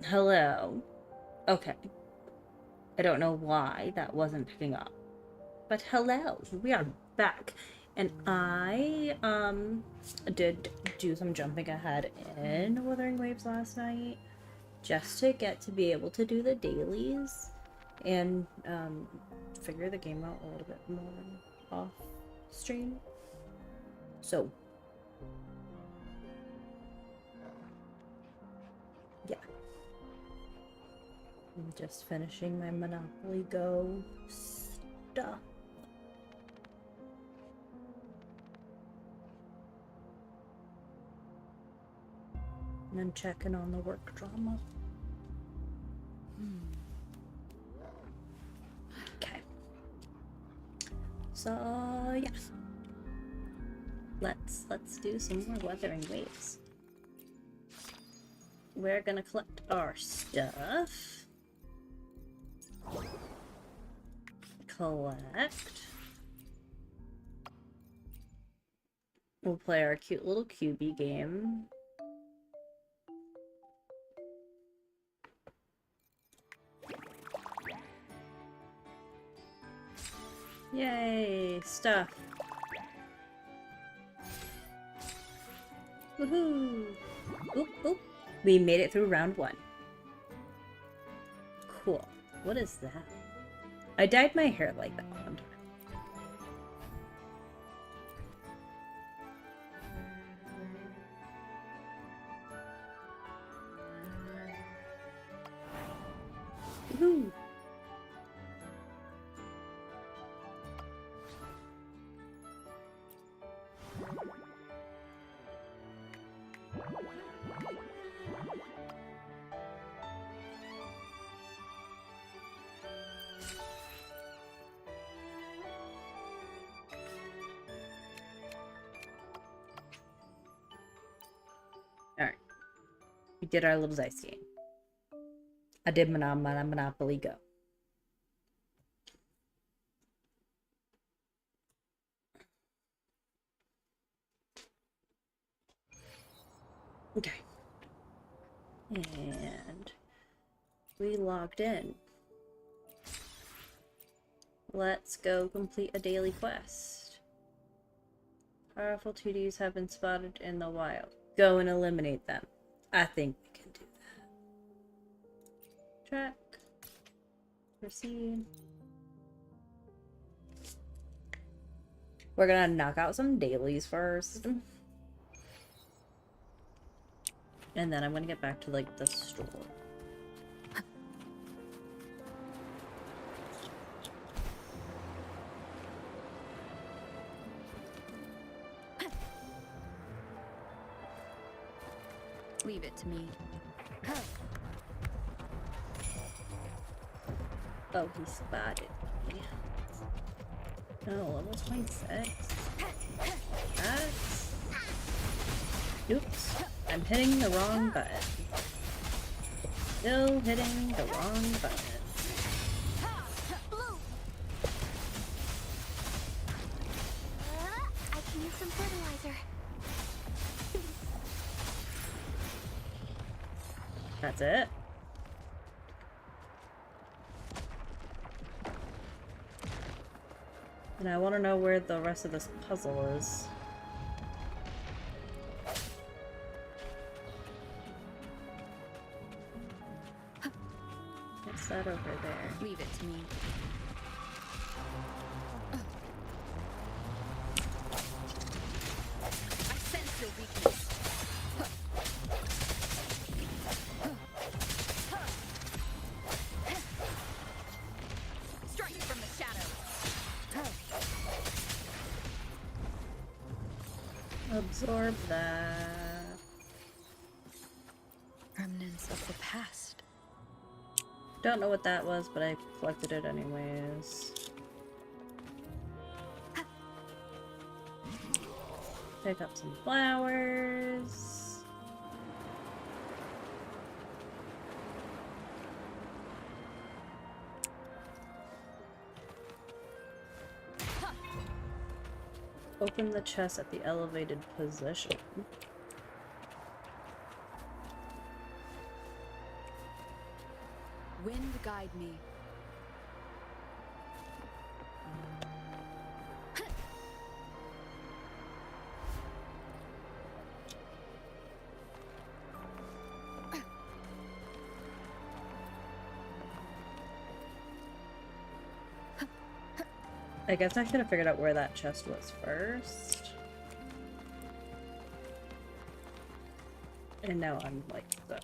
Hello. Okay. I don't know why that wasn't picking up. But hello. We are back. And I did do some jumping ahead in Wuthering Waves last night just to get to be able to do the dailies and figure the game out a little bit more off stream. So yeah. I'm just finishing my Monopoly Go stuff. And then checking on the work drama. Okay. So yeah. Let's do some more Wuthering Waves. We're gonna collect our stuff. Collect. We'll play our cute little QB game. Yay, stuff. Woohoo! Oop, oop. We made it through round 1. Cool. What is that? I dyed my hair like that one time. Woohoo! Alright. We did our little dice game. I did Monopoly Go. Okay. And we logged in. Let's go complete a daily quest. Powerful 2Ds have been spotted in the wild. Go and eliminate them. I think we can do that. Track. Proceed. We're gonna knock out some dailies first. And then I'm gonna get back to, like, the store. Leave it to me. Oh, he spotted me. Oh, level 26. That's... Oops. I'm hitting the wrong button. Still hitting the wrong button. I can use some fertilizer. That's it. And I want to know where the rest of this puzzle is. What's that over there? Leave it to me. I sense your weakness. Strike from the shadows. Absorb that. Remnants of the past. Don't know what that was, but I collected it anyways. Pick up some flowers. Open the chest at the elevated position. guide me. I guess I should have figured out where that chest was first. And now I'm like stuck.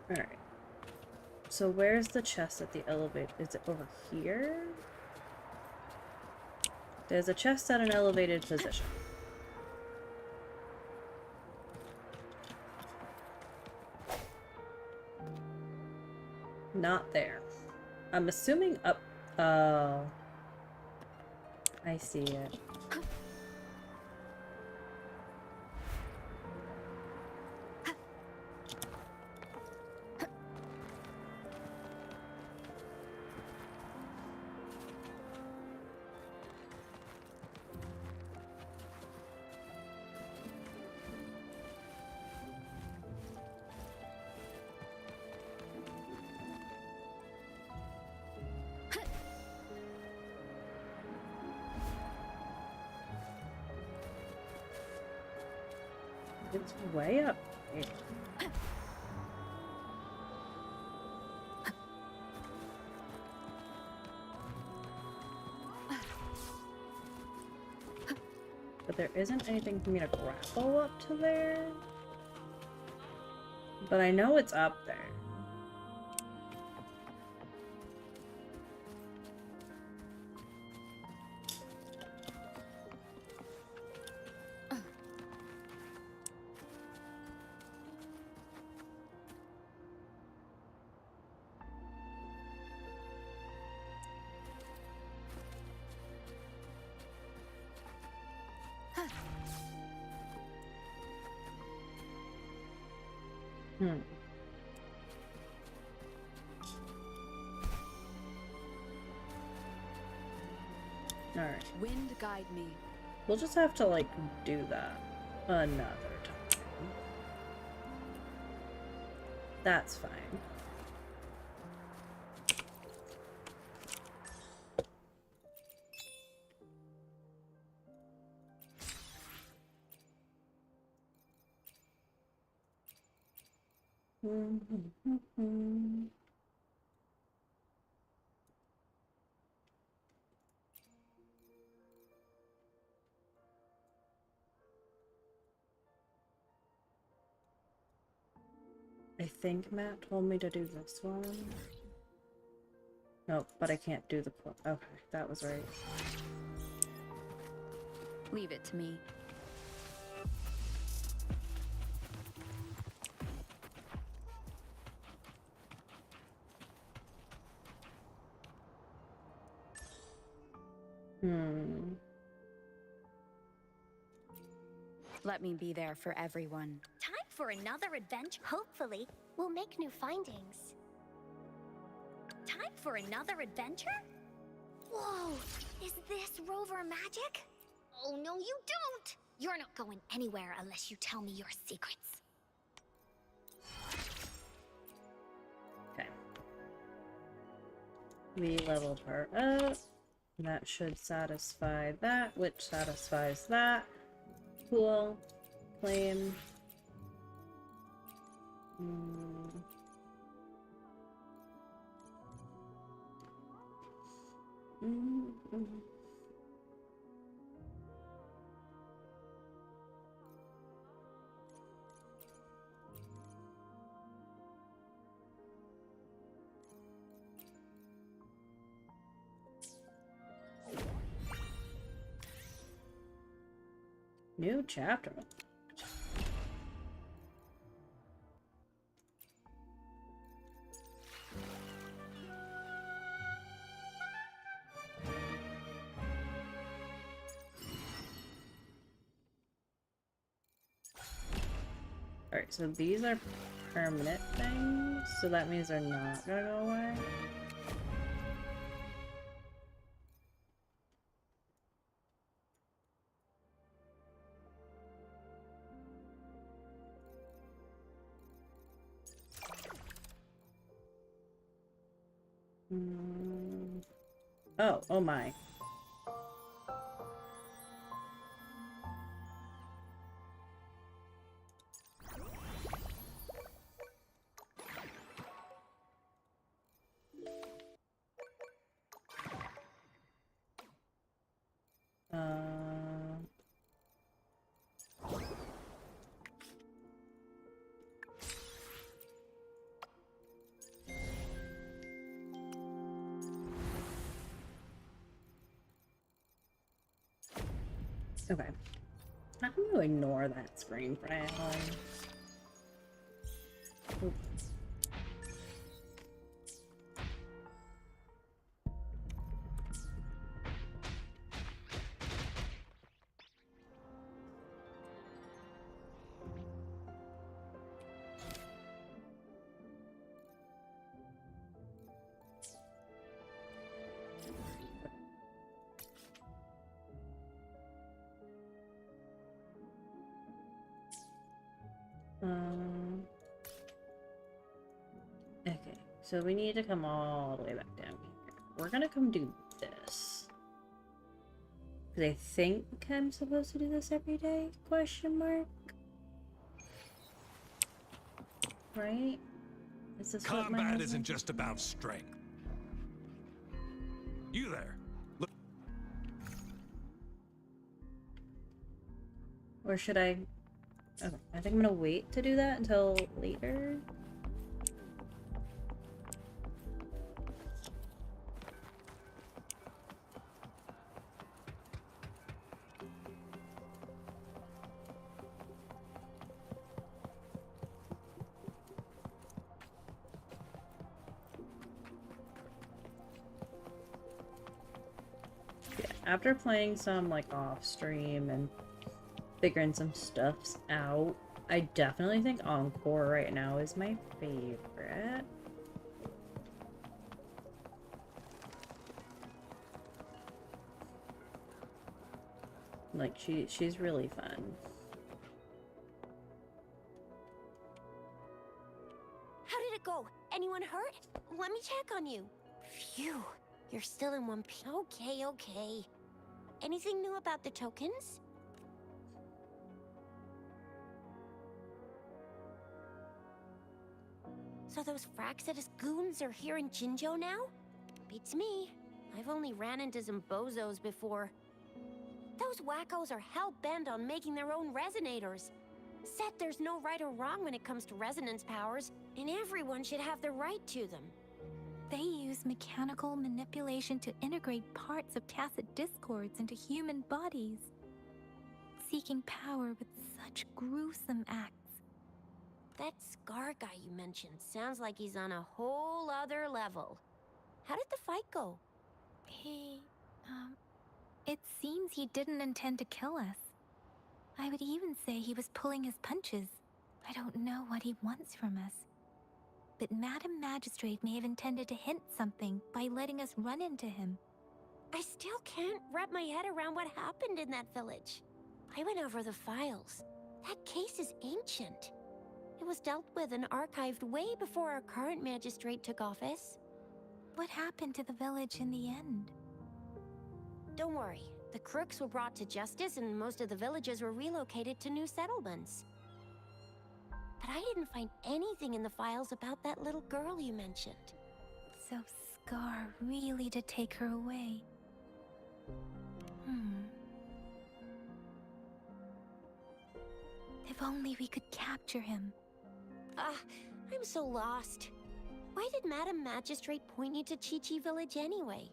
Alright. So where's the chest at the elevator? Is it over here? There's a chest at an elevated position. Not there. I'm assuming up. Oh. I see it. It's way up there. But there isn't anything for me to grapple up to there. But I know it's up there. Alright. Wind guide me. We'll just have to, like, do that another time. That's fine. I think Matt told me to do this one. Nope, but I can't do the okay, that was right. Leave it to me. Let me be there for everyone. Time for another adventure. Hopefully, we'll make new findings. Time for another adventure? Whoa! Is this rover magic? Oh, no, you don't! You're not going anywhere unless you tell me your secrets. Okay. We leveled her up. That should satisfy that, which satisfies that. Cool. Claim. New chapter. Alright, so these are permanent things, so that means they're not gonna go away. Oh, oh my. Okay. I'm gonna ignore that screen for now. Oop. Okay, so we need to come all the way back down here. We're gonna come do this. Because I think I'm supposed to do this every day? Question mark? Right? Is this what my Combat husband- isn't just about strength. You there? Look. Or should I... Okay, I think I'm gonna wait to do that until later. Yeah, after playing some like off stream and figuring some stuffs out, I definitely think Encore right now is my favorite. Like she's really fun. How did it go? Anyone hurt? Let me check on you. Phew. You're still in one piece. Okay, okay. Anything new about the tokens? So those Fraxidus goons are here in Jinjo now? Beats me. I've only ran into some bozos before. Those wackos are hell-bent on making their own resonators. Said there's no right or wrong when it comes to resonance powers, and everyone should have the right to them. They use mechanical manipulation to integrate parts of tacit discords into human bodies, seeking power with such gruesome acts. That Scar guy you mentioned sounds like he's on a whole other level. How did the fight go? It seems he didn't intend to kill us. I would even say he was pulling his punches. I don't know what he wants from us. But Madam Magistrate may have intended to hint something by letting us run into him. I still can't wrap my head around what happened in that village. I went over the files. That case is ancient. It was dealt with and archived way before our current magistrate took office. What happened to the village in the end? Don't worry. The crooks were brought to justice and most of the villagers were relocated to new settlements. But I didn't find anything in the files about that little girl you mentioned. So Scar really did take her away. If only we could capture him. I'm so lost. Why did Madam Magistrate point you to Chi-Chi Village anyway?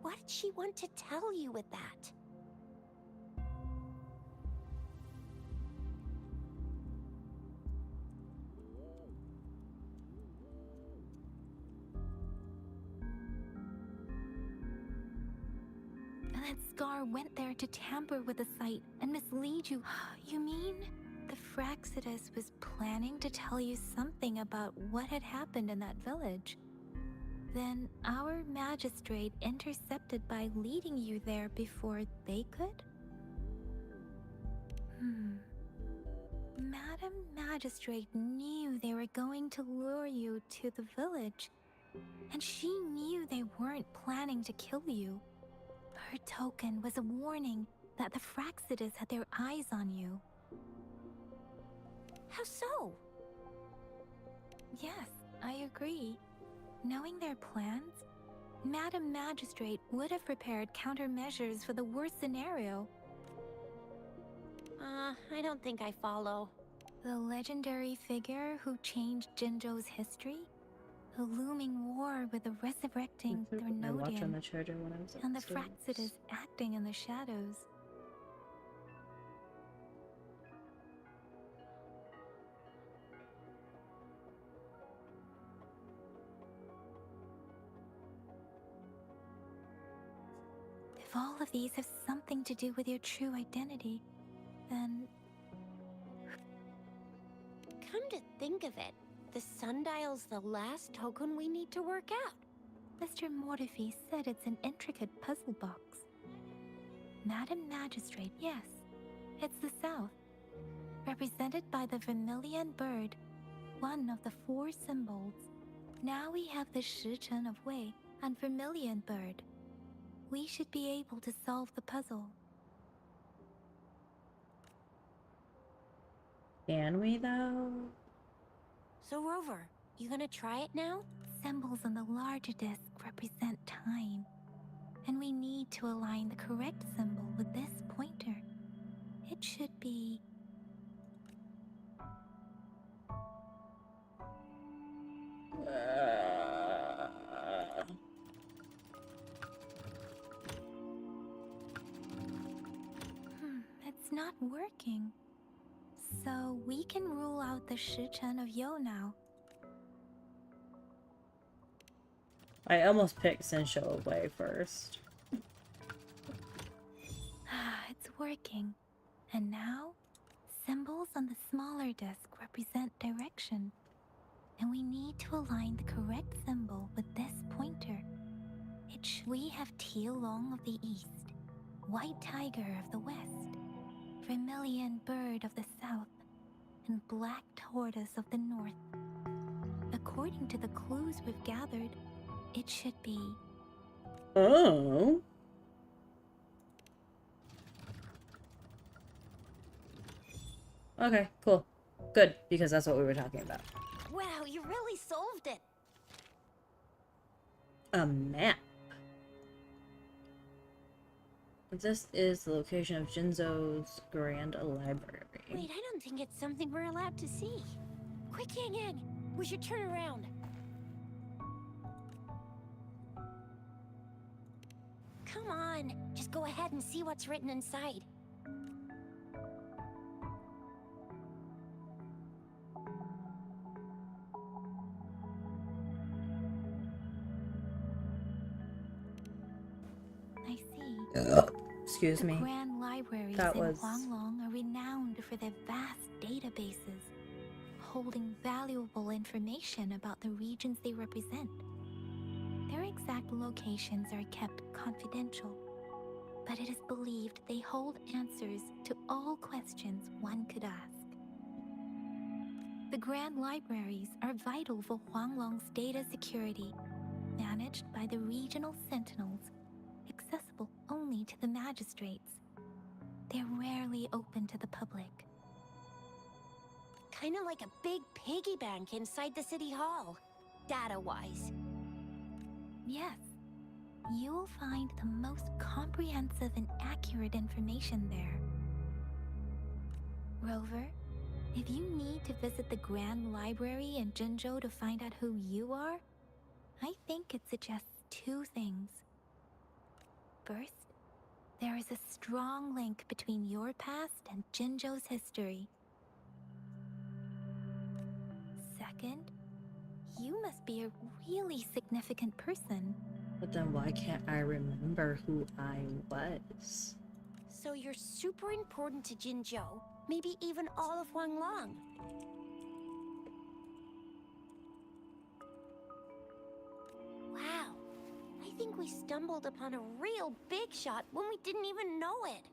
What did she want to tell you with that? And that Scar went there to tamper with the site and mislead you. You mean the Fraxidus was planning to tell you something about what had happened in that village. Then our magistrate intercepted by leading you there before they could? Madam Magistrate knew they were going to lure you to the village, and she knew they weren't planning to kill you. Her token was a warning that the Fraxidus had their eyes on you. How so? Yes, I agree. Knowing their plans, Madam Magistrate would have prepared countermeasures for the worst scenario. I don't think I follow. The legendary figure who changed Jinzhou's history? The looming war with the resurrecting I watched on the Threnodian, charger when I was and the upstairs. Fraxidus acting in the shadows. If all of these have something to do with your true identity, then Come to think of it, the sundial's the last token we need to work out. Mr. Mortefi said it's an intricate puzzle box. Madam Magistrate, yes, it's the South, represented by the vermilion bird, one of the 4 symbols. Now we have the Shichen of Wei and vermilion bird. We should be able to solve the puzzle. Can we though? So Rover, you gonna try it now? Symbols on the larger disc represent time, and we need to align the correct symbol with this pointer. It should be... it's not working. So we can rule out the Shichen of Yo now. I almost picked Sensho away first. It's working. And now, symbols on the smaller disc represent direction. And we need to align the correct symbol with this pointer. We have Tielong of the east, White Tiger of the west, Vermilion Bird of the south, and Black Tortoise of the north. According to the clues we've gathered, it should be... Oh. Okay, cool. Good, because that's what we were talking about. Wow, you really solved it. A map. This is the location of Jinzou's Grand Library. Wait, I don't think it's something we're allowed to see. Quick, Yang Yang, we should turn around. Come on, just go ahead and see what's written inside. I see. Excuse The me. Grand Libraries That in was- Huanglong are renowned for their vast databases, holding valuable information about the regions they represent. Their exact locations are kept confidential, but it is believed they hold answers to all questions one could ask. The Grand Libraries are vital for Huanglong's data security, managed by the regional sentinels, accessible only to the magistrates. They're rarely open to the public. Kinda like a big piggy bank inside the city hall, data-wise. Yes, you will find the most comprehensive and accurate information there. Rover, if you need to visit the Grand Library in Jinzhou to find out who you are, I think it suggests 2 things. First, there is a strong link between your past and Jinzhou's history. Second, you must be a really significant person. But then why can't I remember who I was? So you're super important to Jinzhou, Maybe even all of Huanglong. Wow. I think we stumbled upon a real big shot when we didn't even know it.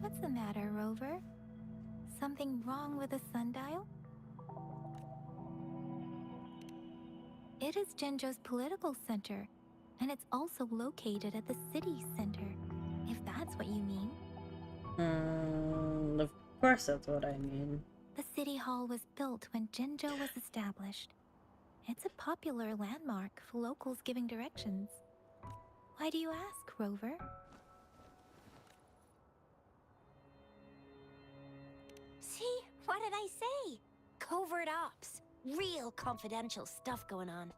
What's the matter, Rover? Something wrong with the sundial? It is Jinzhou's political center, and it's also located at the city center, if that's what you mean. Of course that's what I mean. The city hall was built when Jinzhou was established. It's a popular landmark for locals giving directions. Why do you ask, Rover? See? What did I say? Covert ops. Real confidential stuff going on.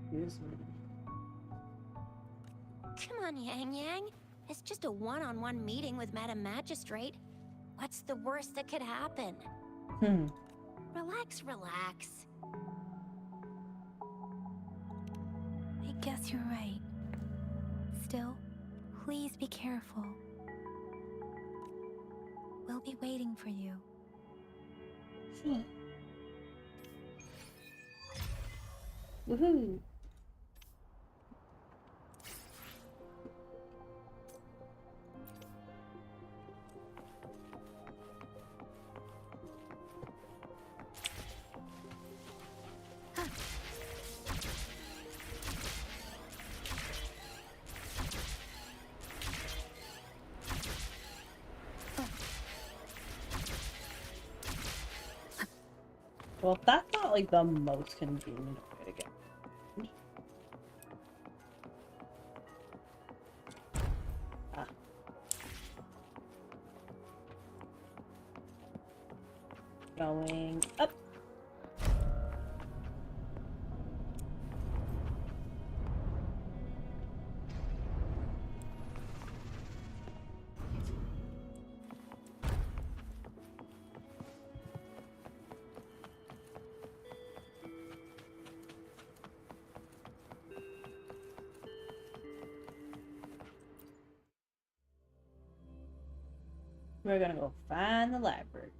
Excuse me. Come on, Yang Yang. It's just a one-on-one meeting with Madam Magistrate. What's the worst that could happen? Relax, relax. I guess you're right. Still, please be careful. We'll be waiting for you. Woohoo! Well, that's not like the most convenient way to get around. Ah. Going up. We're gonna go find the library.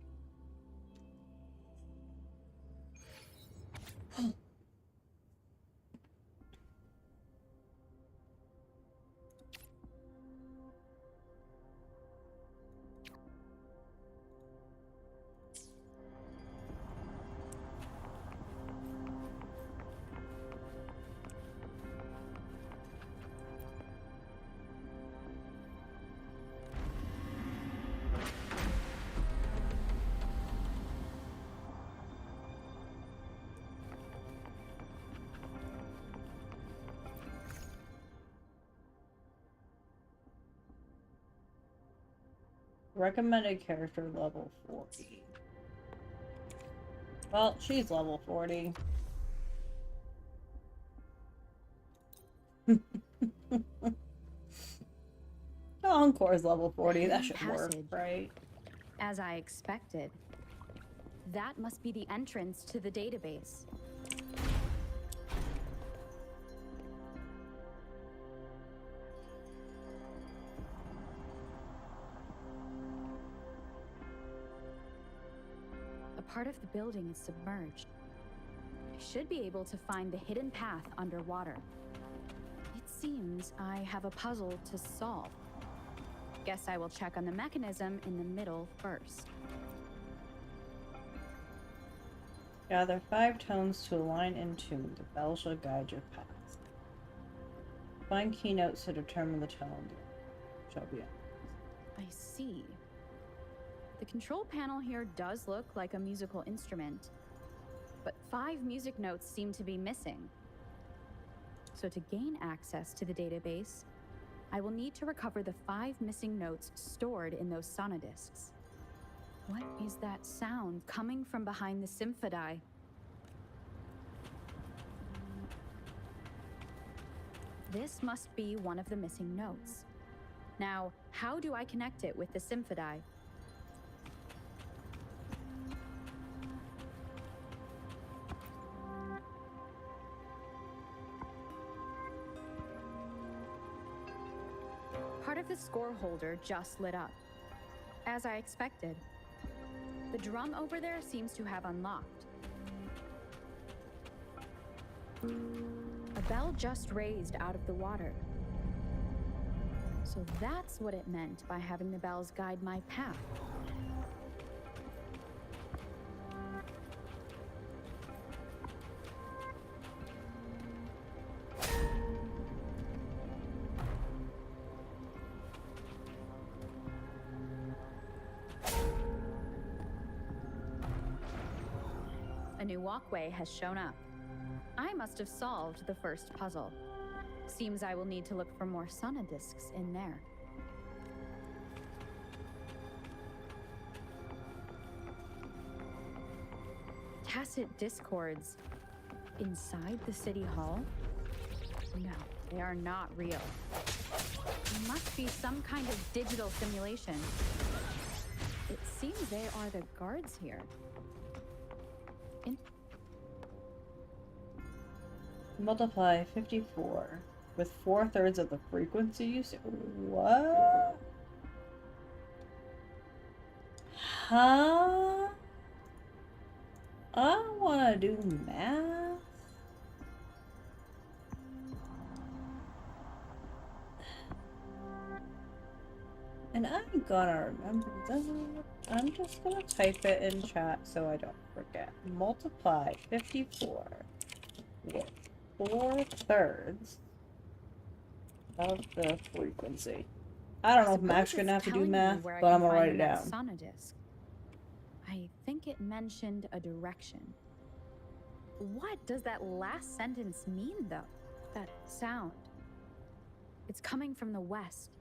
Recommended character level 40. Well, she's level 40. Encore's level 40. That should work, Passage. right? As I expected. That must be the entrance to the database. A part of the building is submerged. I should be able to find the hidden path underwater. It seems I have a puzzle to solve. Guess I will check on the mechanism in the middle first. Gather 5 tones to align in tune. The bell shall guide your path. Find keynotes to determine the tone. Shall be on. I see. The control panel here does look like a musical instrument, but 5 music notes seem to be missing. So to gain access to the database, I will need to recover the 5 missing notes stored in those sonodiscs. What is that sound coming from behind the symphodi? This must be one of the missing notes. Now, how do I connect it with the symphody? Part of the score holder just lit up. As I expected. The drum over there seems to have unlocked. A bell just raised out of the water. So that's what it meant by having the bells guide my path. A new walkway has shown up. I must have solved the first puzzle. Seems I will need to look for more sonodiscs in there. Tacit discords inside the city hall? No, they are not real. It must be some kind of digital simulation. It seems they are the guards here. Multiply 54 with 4/3 of the frequency use. What? Huh? I don't want to do math. And I ain't gonna remember that. I'm just gonna type it in chat so I don't forget. Multiply 54 with 4/3 of the frequency. I don't know if Max gonna have to do math, but I'm gonna write it down. Sonodisc. I think it mentioned a direction. What does that last sentence mean, though? That sound. It's coming from the west.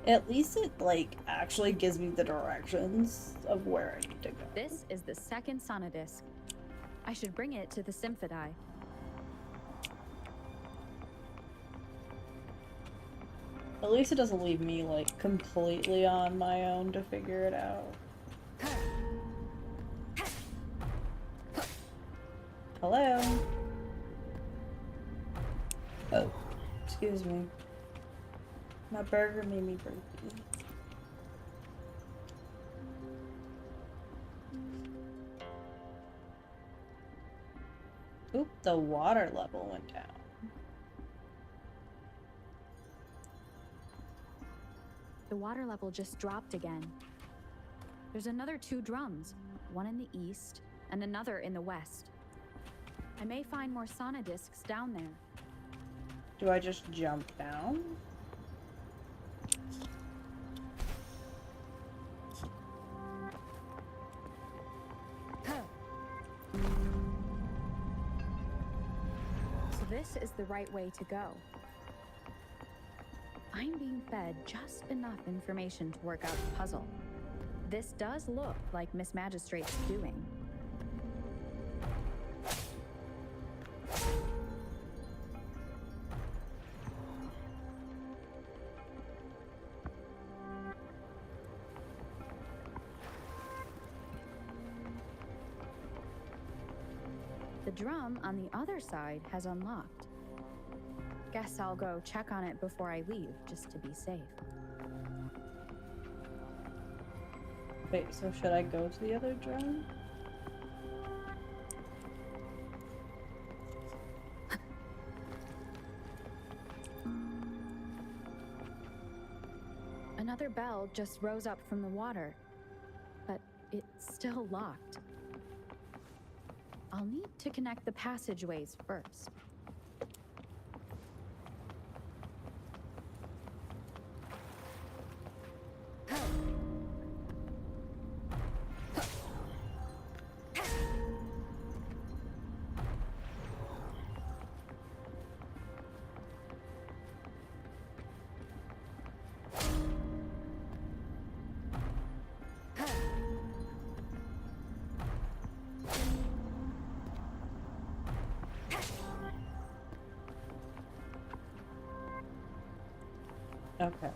At least it, like, actually gives me the directions of where I need to go. This is the second sonodisc. I should bring it to the symphody. At least it doesn't leave me, like, completely on my own to figure it out. Hello? Oh, excuse me. My burger made me burpy. Oop, the water level went down. The water level just dropped again. There's another 2 drums, one in the east and another in the west. I may find more sonodiscs down there. Do I just jump down? So this is the right way to go. I'm being fed just enough information to work out the puzzle. This does look like Miss Magistrate's doing. The drum on the other side has unlocked. Guess I'll go check on it before I leave, just to be safe. Wait, so should I go to the other drum? Another bell just rose up from the water, but it's still locked. I'll need to connect the passageways first. Okay.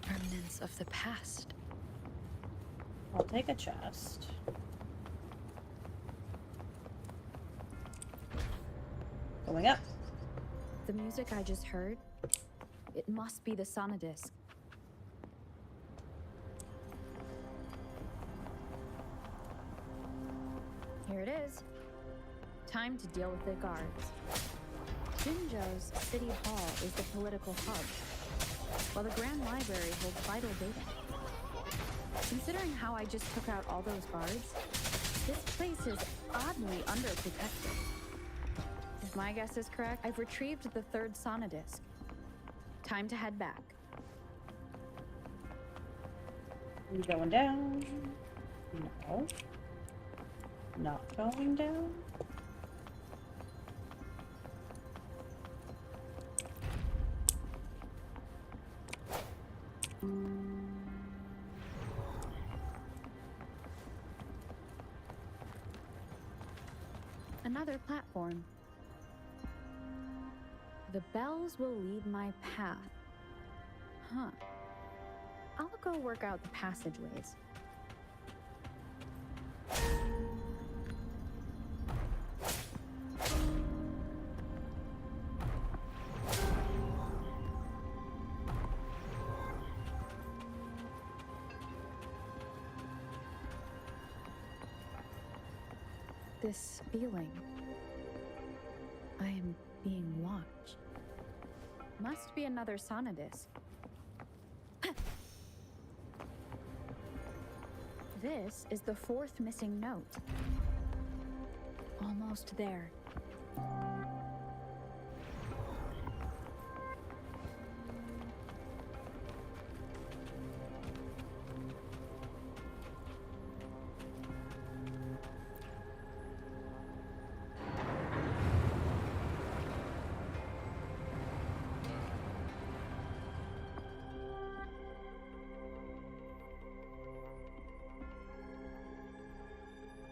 Remnants of the past. I'll take a chest. Going up. The music I just heard, it must be the sonodisc. Here it is. Time to deal with the guards. Jinzhou's City Hall is the political hub, while the Grand Library holds vital data. Considering how I just took out all those guards, this place is oddly underprotected. If my guess is correct, I've retrieved the third sonodisc. Time to head back. You going down? No. Not going down? Another platform. The bells will lead my path. Huh. I'll go work out the passageways. This feeling. I am being watched. Must be another sonodisc. This is the fourth missing note. Almost there.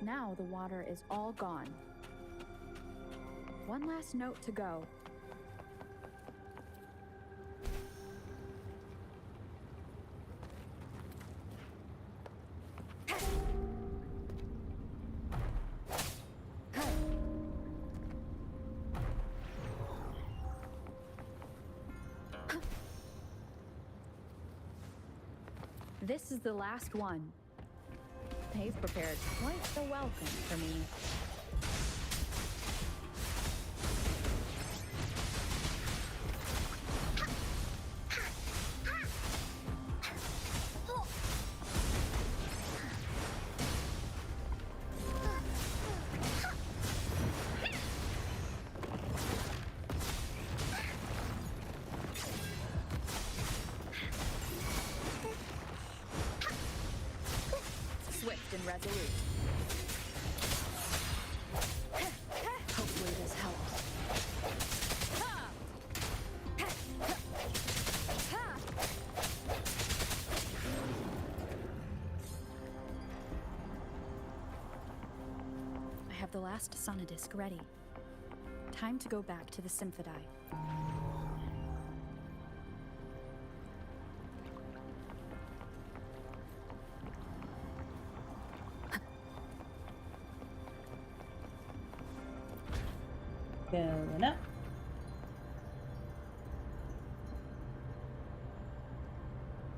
Now the water is all gone. One last note to go. This is the last one. They've prepared quite the welcome for me. Swift and resolute. Hopefully this helps. I have the last sonodisc ready. Time to go back to the Symphodi. Going up.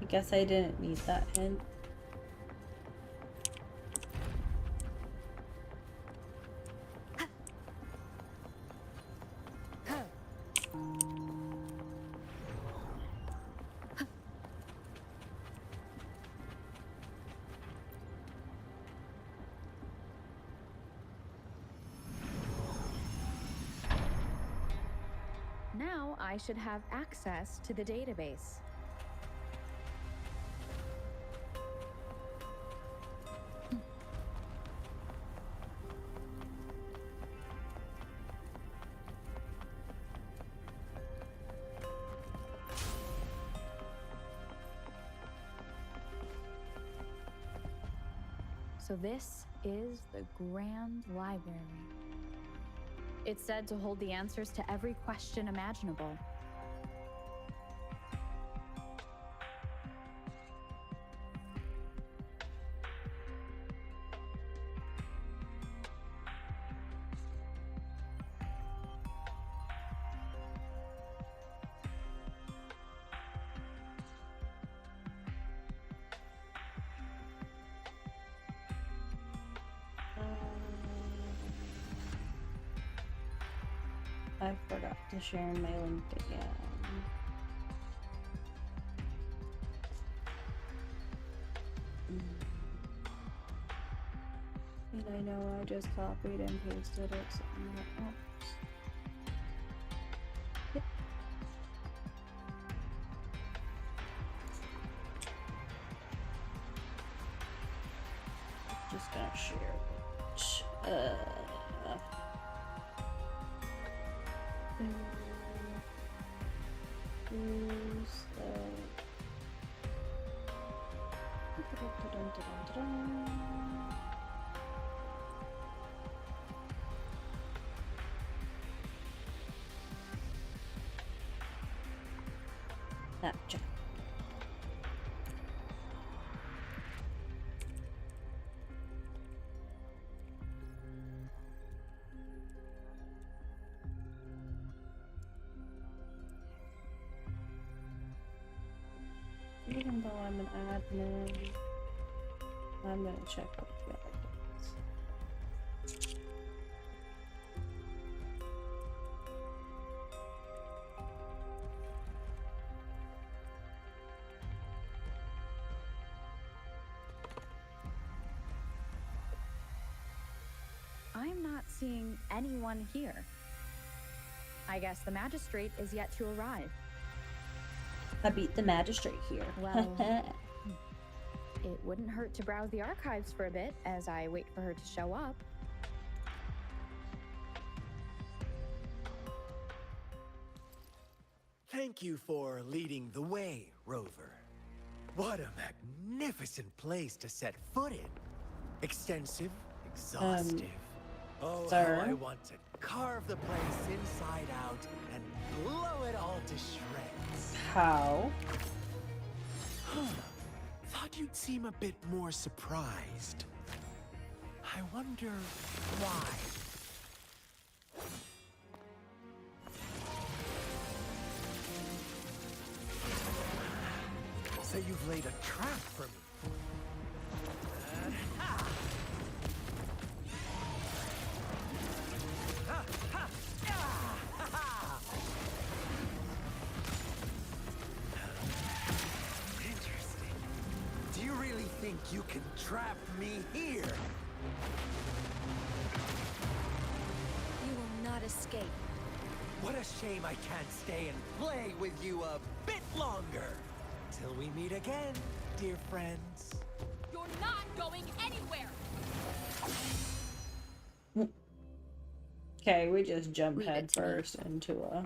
I guess I didn't need that hint. Now I should have access to the database. So this is the Grand Library. It's said to hold the answers to every question imaginable. I forgot to share my link again. And I know I just copied and pasted it somewhere else. Yep. Just gonna share. Who's that check. Even though I'm an admin, I'm gonna check what the other does. I'm not seeing anyone here. I guess the magistrate is yet to arrive. I beat the magistrate here. Well, it wouldn't hurt to browse the archives for a bit as I wait for her to show up. Thank you for leading the way, Rover. What a magnificent place to set foot in. Extensive, exhaustive. Oh, sir? how I want to carve the place inside out and blow it all to shreds. How? Thought you'd seem a bit more surprised. I wonder why. So you've laid a trap for me. Interesting. Do you really think you can trap me here? You will not escape. What a shame I can't stay and play with you a bit longer. Till we meet again, dear friends. You're not going anywhere! Okay, we just jump head first into a...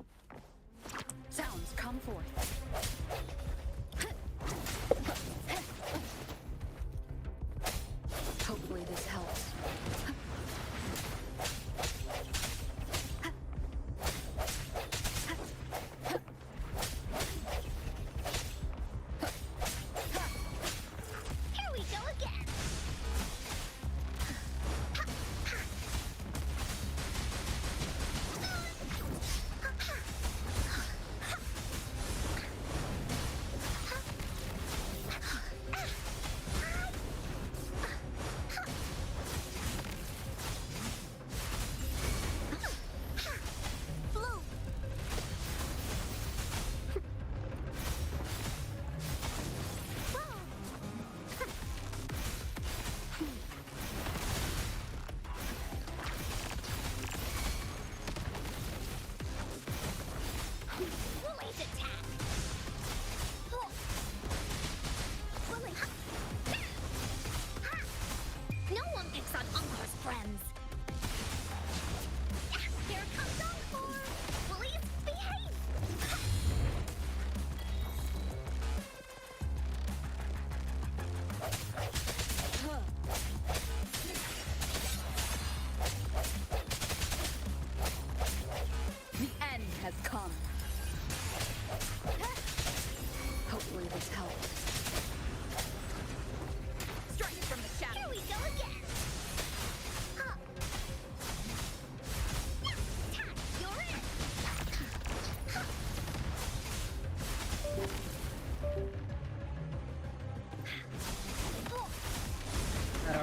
Sounds come forth. Hopefully this helps. Here we go again!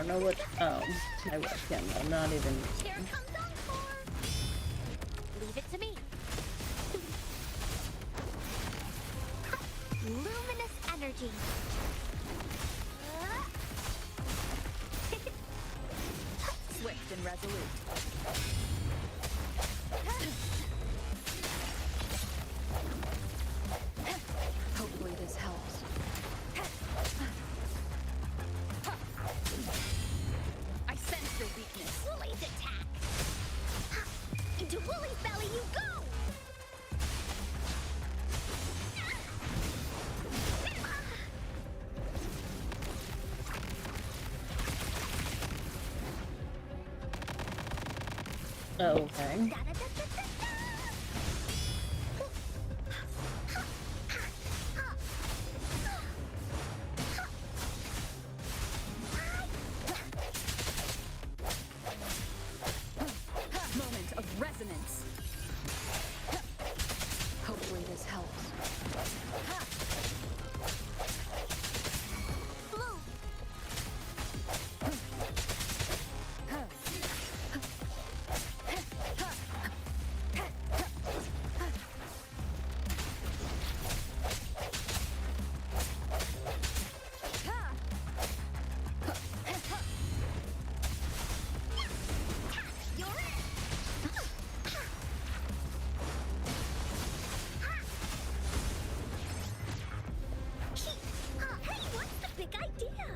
don't know what. Oh, my webcam. I'm not even. Here comes Encore! Leave it to me. Luminous energy. Swift and resolute. Hopefully this helps. I sense your weakness. Woolly's attack. Into Woolly's belly you go! Oh, okay. Moment of resonance. Hopefully this helps. Blue. You're it. Hey, what's the big idea?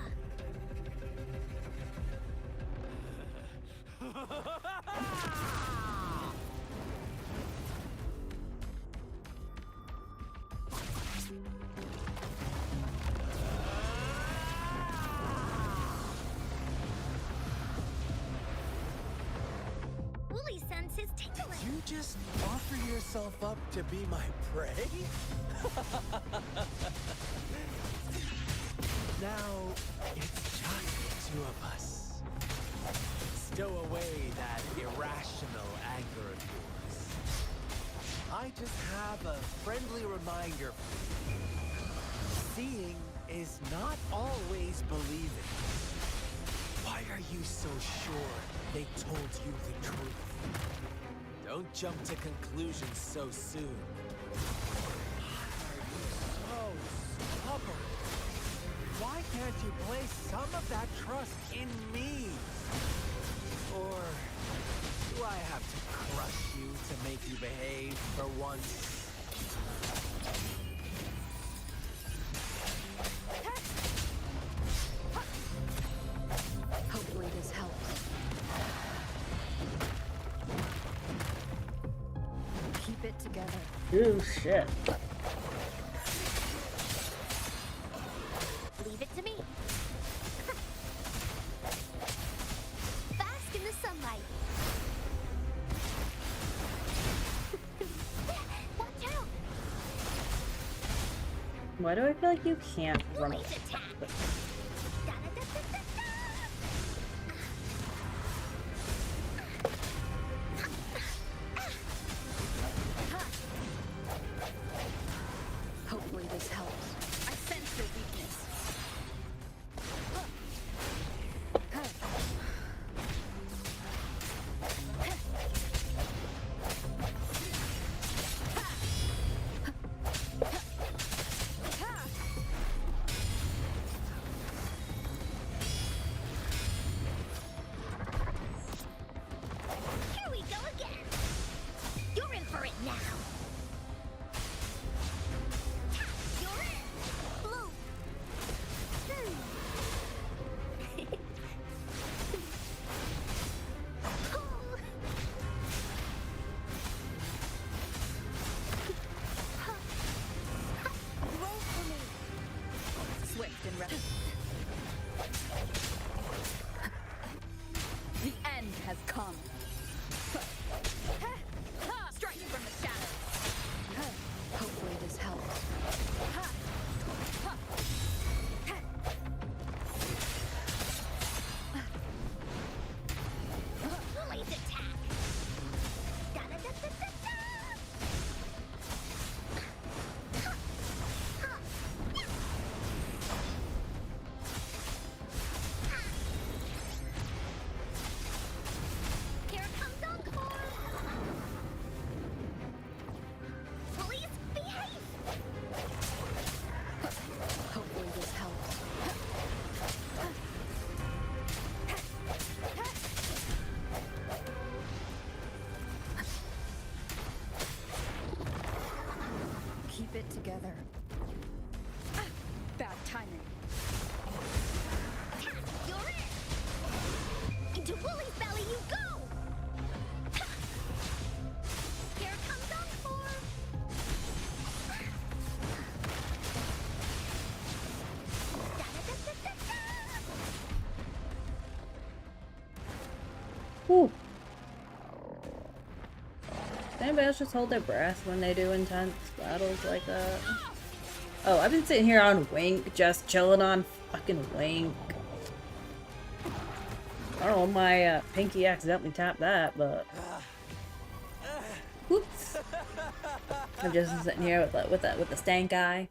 Woolly sense is tingling. You just offer yourself up to be my prey? Now, it's just the two of us. Stow away that irrational anger of yours. I just have a friendly reminder for you. Seeing is not always believing. Why are you so sure they told you the truth? Don't jump to conclusions so soon. Why are you so stubborn? Why can't you place some of that trust in me? Or do I have to crush you to make you behave for once? Hopefully this helps. Keep it together. Ooh, shit. Leave it to me. Bask in the sunlight. Watch out! Why do I feel like you can't run Woolly's away? attack. Hopefully this helps. I sense your weakness. Here we go again. You're in for it now. You're in. Blue. Roll for me. Swift and resolute. The end has come. Strike from the shadows. Hopefully this helps. Woolly's attack. Da-da-da-da-da-da. together. Bad timing. You're it! Into Wooly's belly you go! Here comes Encore! Whew. Does anybody else just hold their breath when they do intense battles like that? Oh, I've been sitting here on Wink, just chilling on fucking Wink. I don't know, my pinky accidentally tapped that, but whoops. I'm just sitting here with the stank eye.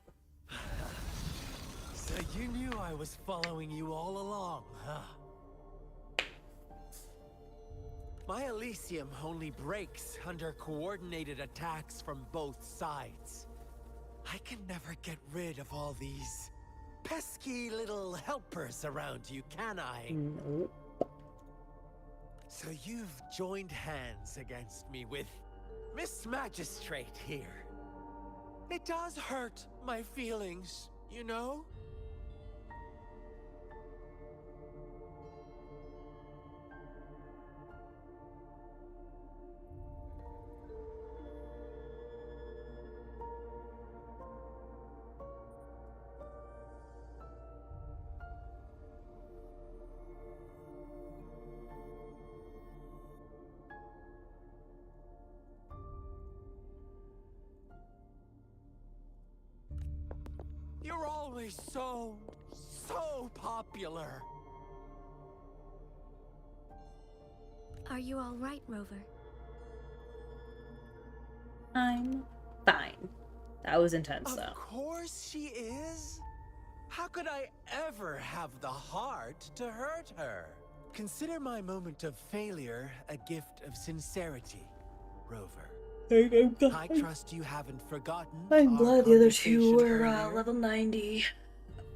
So you knew I was following you all along, huh? My Elysium only breaks under coordinated attacks from both sides. I can never get rid of all these pesky little helpers around you, can I? Nope. So you've joined hands against me with Miss Magistrate here. It does hurt my feelings, you know? You're always so popular. Are you all right, Rover? I'm fine. That was intense, though. Of course she is. How could I ever have the heart to hurt her? Consider my moment of failure a gift of sincerity, Rover. I trust you haven't forgotten. I'm our glad the other two conversation were earlier. level 90.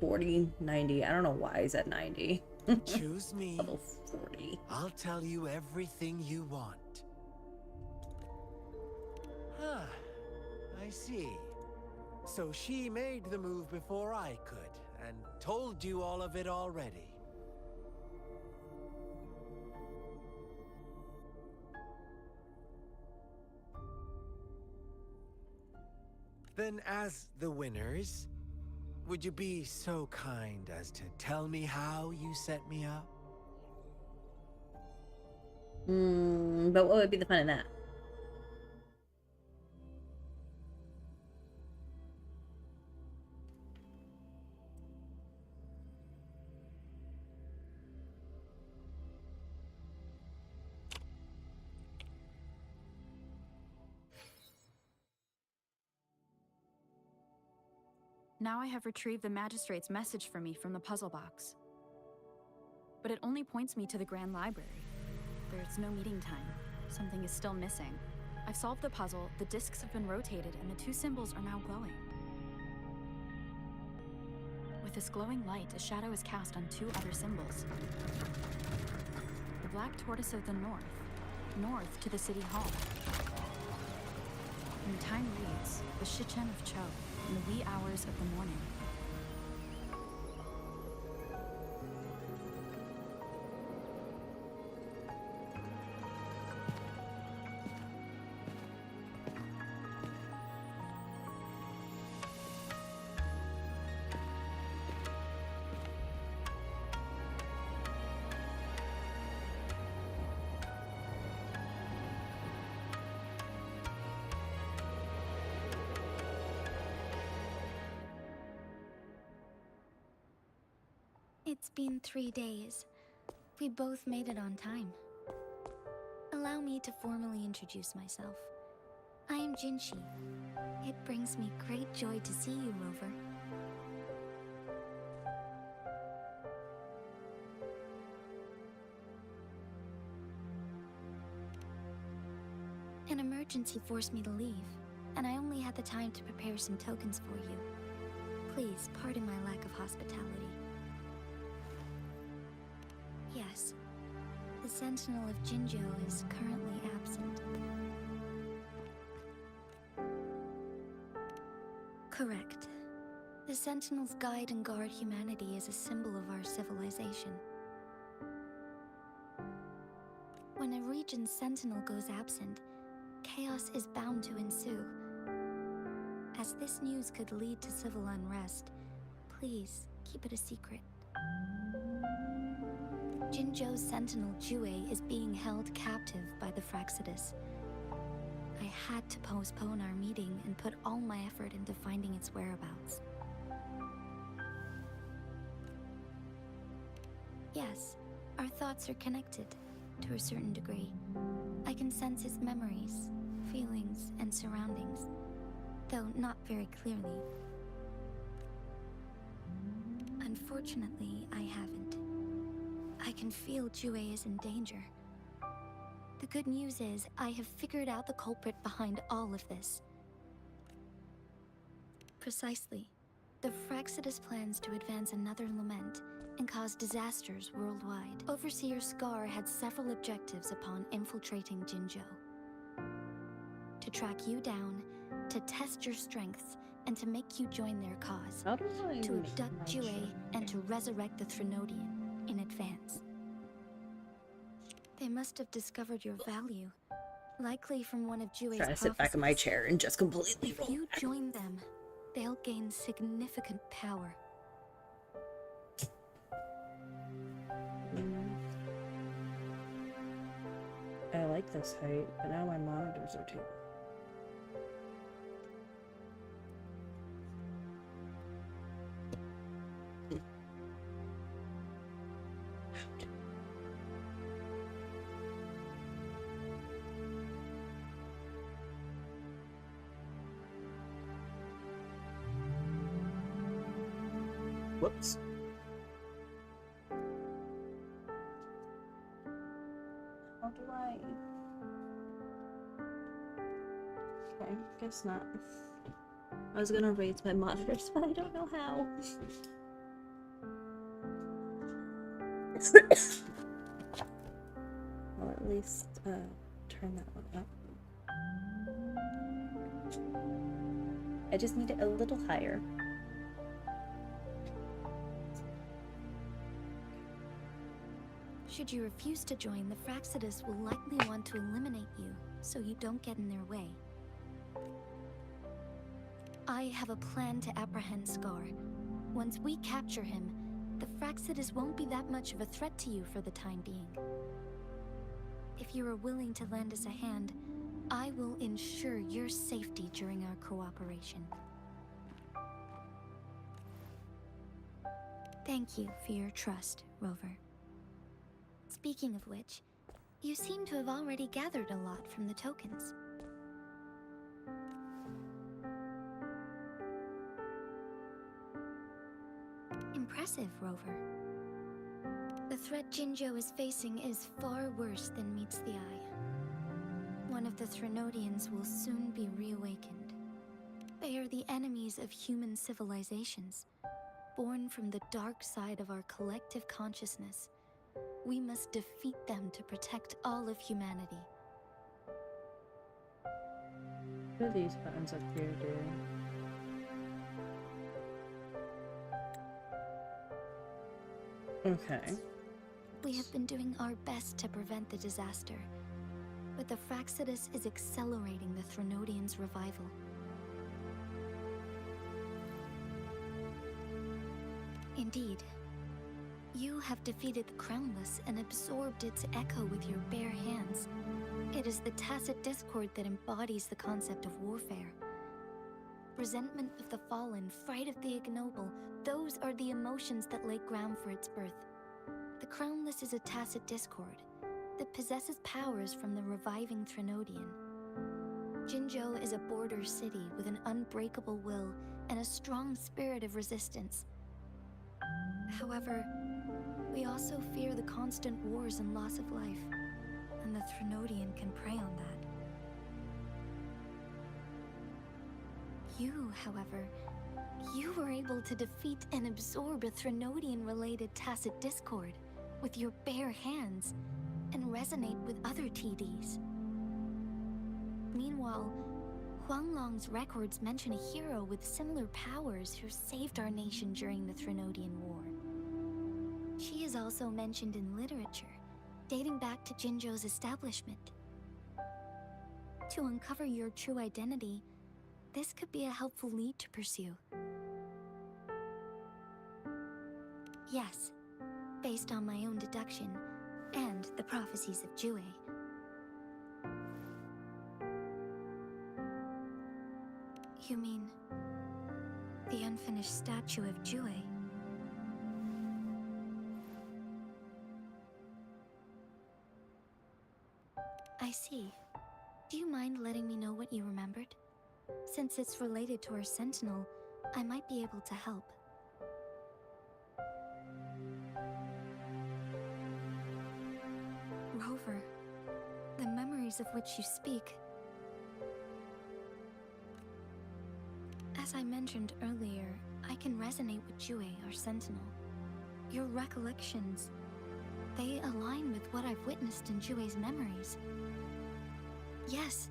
40, 90. I don't know why he's at 90. Choose me. Level 40. I'll tell you everything you want. Huh. I see. So she made the move before I could, and told you all of it already. Then as the winners, would you be so kind as to tell me how you set me up? But what would be the fun in that? Now I have retrieved the magistrate's message for me from the puzzle box. But it only points me to the Grand Library. There's no meeting time. Something is still missing. I've solved the puzzle, the discs have been rotated, and the two symbols are now glowing. With this glowing light, a shadow is cast on two other symbols. The black tortoise of the north to the city hall. And the time reads, the Shichen of Cho, in the wee hours of the morning. It's been 3 days. We both made it on time. Allow me to formally introduce myself. I am Jinshi. It brings me great joy to see you, Rover. An emergency forced me to leave, and I only had the time to prepare some tokens for you. Please pardon my lack of hospitality. Yes, the Sentinel of Jinzhou is currently absent. Correct. The Sentinels guide and guard humanity as a symbol of our civilization. When a region's sentinel goes absent, chaos is bound to ensue. As this news could lead to civil unrest, please keep it a secret. Jinzhou's sentinel Jue is being held captive by the Fraxidus. I had to postpone our meeting and put all my effort into finding its whereabouts. Yes, our thoughts are connected, to a certain degree. I can sense his memories, feelings, and surroundings, though not very clearly. Unfortunately, I haven't. I can feel Jue is in danger. The good news is, I have figured out the culprit behind all of this. Precisely. The Fraxidus plans to advance another lament and cause disasters worldwide. Overseer Scar had several objectives upon infiltrating Jinzhou. To track you down, to test your strengths, and to make you join their cause. How do I To make abduct my Jue shirt? and to resurrect the Threnodian in advance. They must have discovered your value, likely from one of Jue's Trying to sit back in my prophecies. chair and just completely If roll you back. join them, they'll gain significant power. I like this height, but now my monitors are too. Whoops. How do I? Okay, guess not. I was gonna raise my monitors, but I don't know how. I'll at least turn that one up. I just need it a little higher. Should you refuse to join, the Fraxidus will likely want to eliminate you, so you don't get in their way. I have a plan to apprehend Scar. Once we capture him, the Fraxidus won't be that much of a threat to you for the time being. If you are willing to lend us a hand, I will ensure your safety during our cooperation. Thank you for your trust, Rover. Speaking of which, you seem to have already gathered a lot from the tokens. Impressive, Rover. The threat Jinzhou is facing is far worse than meets the eye. One of the Threnodians will soon be reawakened. They are the enemies of human civilizations, born from the dark side of our collective consciousness. We must defeat them to protect all of humanity. What are these buttons up here doing? Okay. We have been doing our best to prevent the disaster, but the Fraxidus is accelerating the Threnodians' revival. Indeed. You have defeated the Crownless and absorbed its echo with your bare hands. It is the tacit discord that embodies the concept of warfare. Resentment of the fallen, fright of the ignoble, those are the emotions that lay ground for its birth. The Crownless is a tacit discord that possesses powers from the reviving Threnodian. Jinzhou is a border city with an unbreakable will and a strong spirit of resistance. However, we also fear the constant wars and loss of life, and the Threnodian can prey on that. You, however, you were able to defeat and absorb a Threnodian-related tacit discord with your bare hands and resonate with other TDs. Meanwhile, Huanglong's records mention a hero with similar powers who saved our nation during the Trinodian War. She is also mentioned in literature, dating back to Jinzhou's establishment. To uncover your true identity, this could be a helpful lead to pursue. Yes, based on my own deduction and the prophecies of Jue. You mean the unfinished statue of Jue? I see. Do you mind letting me know what you remembered? Since it's related to our sentinel, I might be able to help. Rover, the memories of which you speak. As I mentioned earlier, I can resonate with Jue, our sentinel. Your recollections, they align with what I've witnessed in Jue's memories. Yes,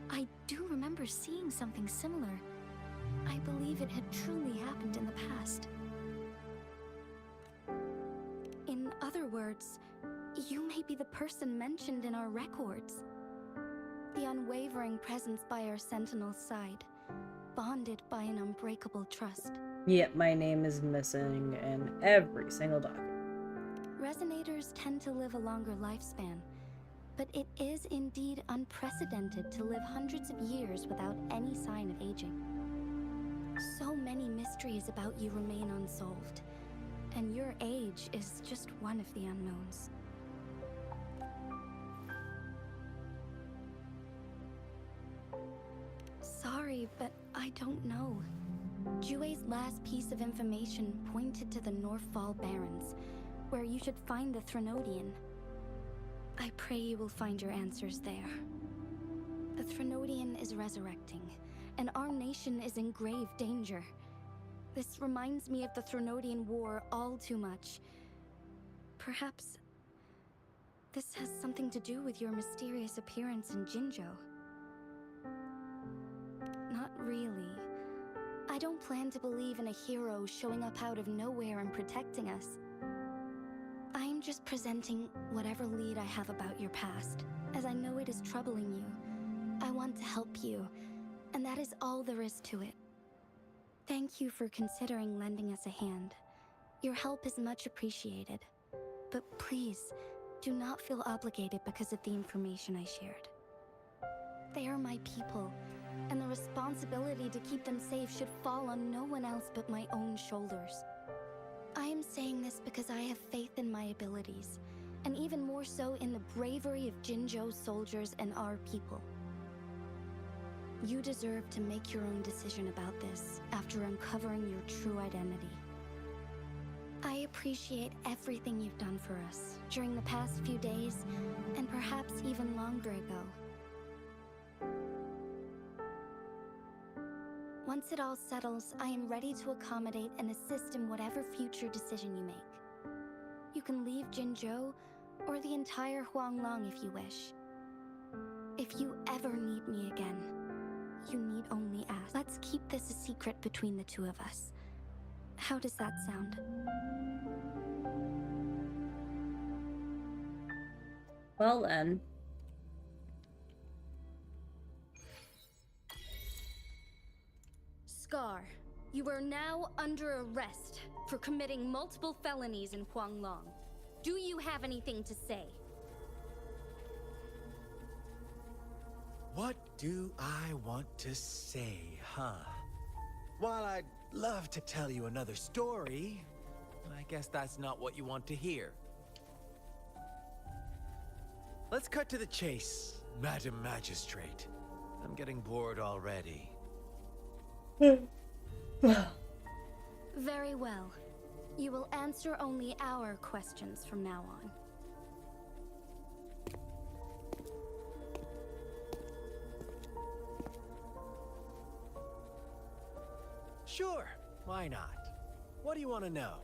I do remember seeing something similar. I believe it had truly happened in the past. In other words, you may be the person mentioned in our records. The unwavering presence by our sentinel's side, bonded by an unbreakable trust. Yet my name is missing in every single document. Resonators tend to live a longer lifespan, but it is indeed unprecedented to live hundreds of years without any sign of aging. So many mysteries about you remain unsolved, and your age is just one of the unknowns. Sorry, but I don't know. Jue's last piece of information pointed to the Northfall Barrens, where you should find the Trinodian. I pray you will find your answers there. The Trinodian is resurrecting, and our nation is in grave danger. This reminds me of the Trinodian War all too much. Perhaps this has something to do with your mysterious appearance in Jinzhou. Not really. I don't plan to believe in a hero showing up out of nowhere and protecting us. I'm just presenting whatever lead I have about your past, as I know it is troubling you. I want to help you, and that is all there is to it. Thank you for considering lending us a hand. Your help is much appreciated. But please, do not feel obligated because of the information I shared. They are my people, and the responsibility to keep them safe should fall on no one else but my own shoulders. I am saying this because I have faith in my abilities, and even more so in the bravery of Jinzhou's soldiers and our people. You deserve to make your own decision about this after uncovering your true identity. I appreciate everything you've done for us during the past few days, and perhaps even longer ago. Once it all settles, I am ready to accommodate and assist in whatever future decision you make. You can leave Jinzhou or the entire Huanglong if you wish. If you ever need me again, you need only ask. Let's keep this a secret between the two of us. How does that sound? Well then. Scar, you are now under arrest for committing multiple felonies in Huanglong. Do you have anything to say? What do I want to say, huh? While I'd love to tell you another story, I guess that's not what you want to hear. Let's cut to the chase, Madam Magistrate. I'm getting bored already. Very well. You will answer only our questions from now on. Sure, why not? What do you want to know?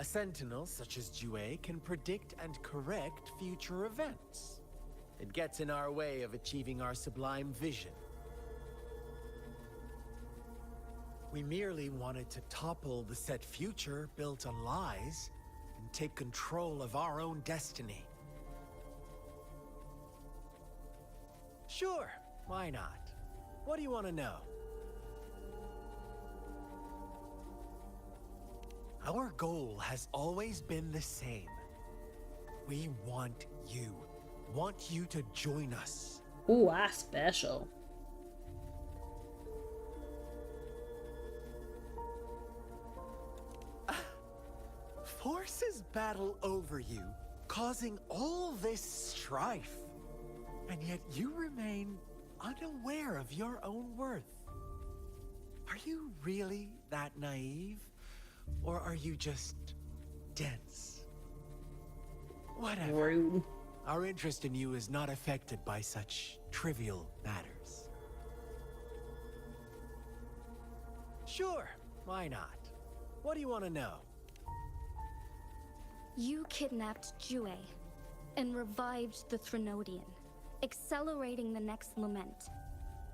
A sentinel such as Jue can predict and correct future events. It gets in our way of achieving our sublime vision. We merely wanted to topple the set future built on lies and take control of our own destiny. Sure, why not? What do you want to know? Our goal has always been the same. We want you to join us. Ooh, I special. Forces battle over you, causing all this strife. And yet you remain unaware of your own worth. Are you really that naive? Or are you just dense? Whatever. Rude. Our interest in you is not affected by such trivial matters. Sure, why not? What do you want to know? You kidnapped Jue and revived the Threnodian, accelerating the next lament.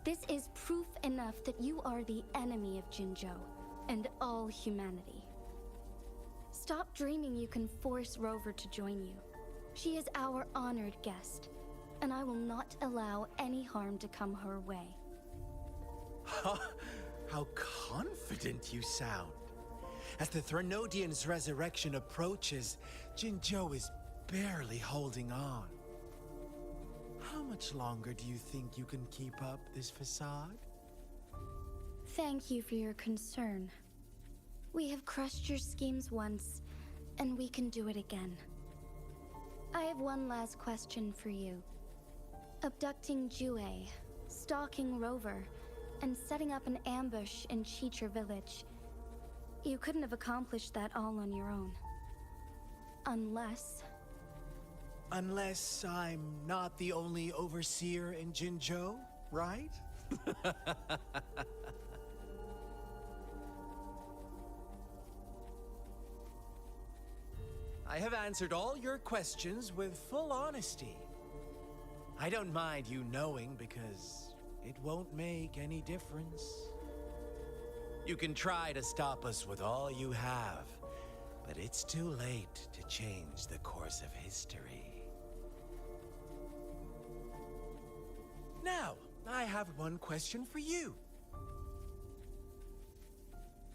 This is proof enough that you are the enemy of Jinzhou and all humanity. Stop dreaming you can force Rover to join you. She is our honored guest, and I will not allow any harm to come her way. How confident you sound. As the Threnodian's resurrection approaches, Jinzhou is barely holding on. How much longer do you think you can keep up this facade? Thank you for your concern. We have crushed your schemes once, and we can do it again. I have one last question for you. Abducting Jue, stalking Rover, and setting up an ambush in Cheecher village. You couldn't have accomplished that all on your own. Unless I'm not the only overseer in Jinzhou, right? I have answered all your questions with full honesty. I don't mind you knowing because it won't make any difference. You can try to stop us with all you have, but it's too late to change the course of history. Now, I have one question for you.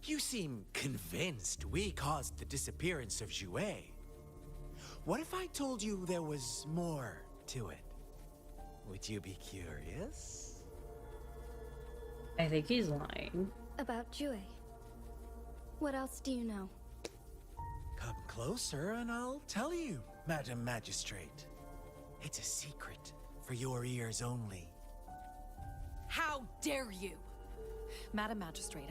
You seem convinced we caused the disappearance of Jue. What if I told you there was more to it? Would you be curious? I think he's lying. about Jue. What else do you know? Come closer and I'll tell you, Madam Magistrate. It's a secret for your ears only. How dare you? Madam Magistrate,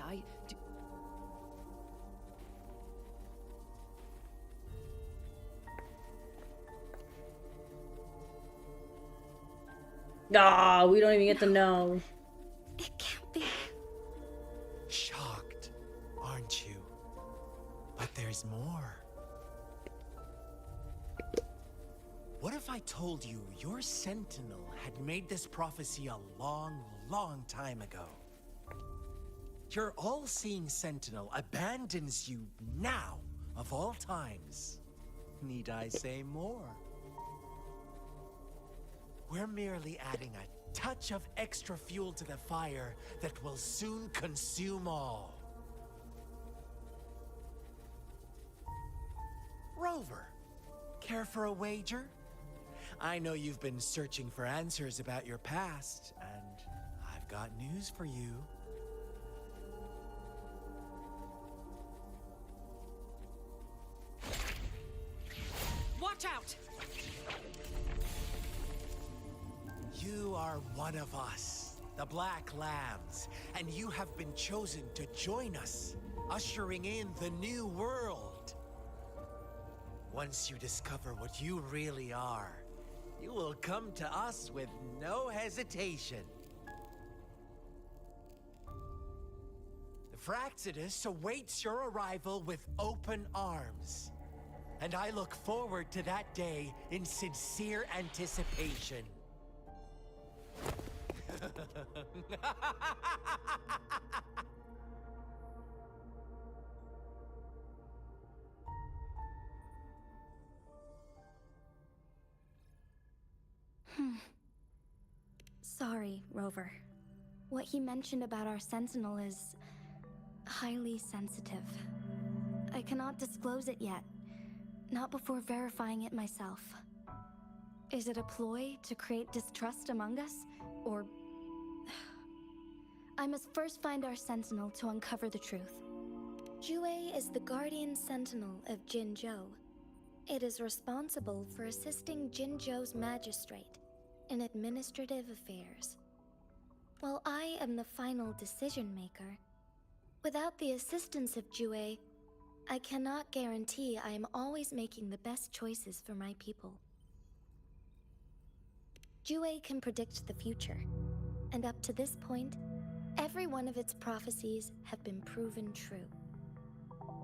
Ah, we don't even get to know. It can't be. Shocked, aren't you? But there's more. What if I told you your sentinel had made this prophecy a long, long time ago? Your all-seeing sentinel abandons you now, of all times. Need I say more? We're merely adding a touch of extra fuel to the fire that will soon consume all. Rover, care for a wager? I know you've been searching for answers about your past, and I've got news for you. watch out! You are one of us, the Black Lambs, and you have been chosen to join us, ushering in the new world. Once you discover what you really are, you will come to us with no hesitation. The Fraxidus awaits your arrival with open arms. and I look forward to that day in sincere anticipation. Sorry, Rover. What he mentioned about our sentinel is highly sensitive. I cannot disclose it yet, not before verifying it myself. Is it a ploy to create distrust among us, or... I must first find our sentinel to uncover the truth. Jue is the guardian sentinel of Jinzhou. It is responsible for assisting Jinzhou's magistrate in administrative affairs. While I am the final decision maker, without the assistance of Jue, I cannot guarantee I am always making the best choices for my people. Jue can predict the future, and up to this point, every one of its prophecies have been proven true.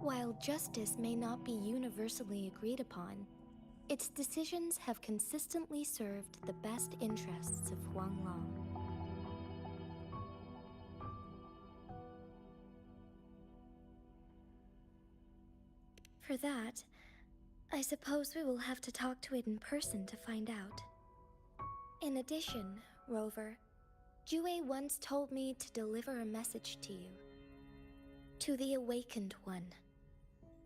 While justice may not be universally agreed upon, its decisions have consistently served the best interests of Huanglong. For that, I suppose we will have to talk to it in person to find out. In addition, Rover, Jue once told me to deliver a message to you. To the Awakened One.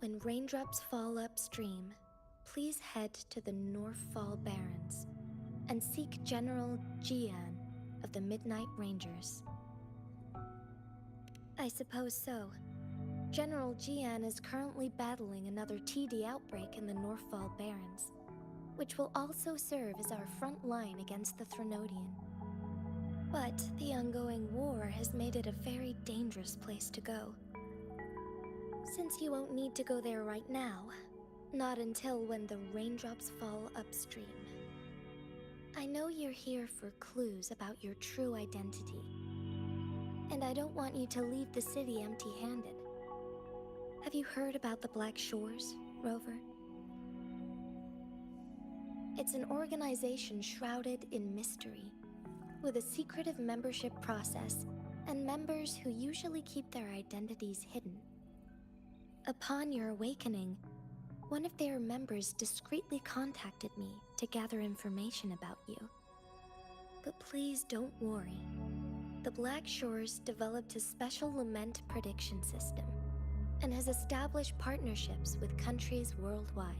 When raindrops fall upstream, please head to the Northfall Barrens and seek General Jian of the Midnight Rangers. I suppose so. General Jian is currently battling another TD outbreak in the Northfall Barrens, which will also serve as our front line against the Threnodian. But the ongoing war has made it a very dangerous place to go. Since you won't need to go there right now, not until when the raindrops fall upstream. I know you're here for clues about your true identity, and I don't want you to leave the city empty-handed. Have you heard about the Black Shores, Rover? It's an organization shrouded in mystery, with a secretive membership process and members who usually keep their identities hidden. Upon your awakening, one of their members discreetly contacted me to gather information about you. But please don't worry. The Black Shores developed a special lament prediction system and has established partnerships with countries worldwide.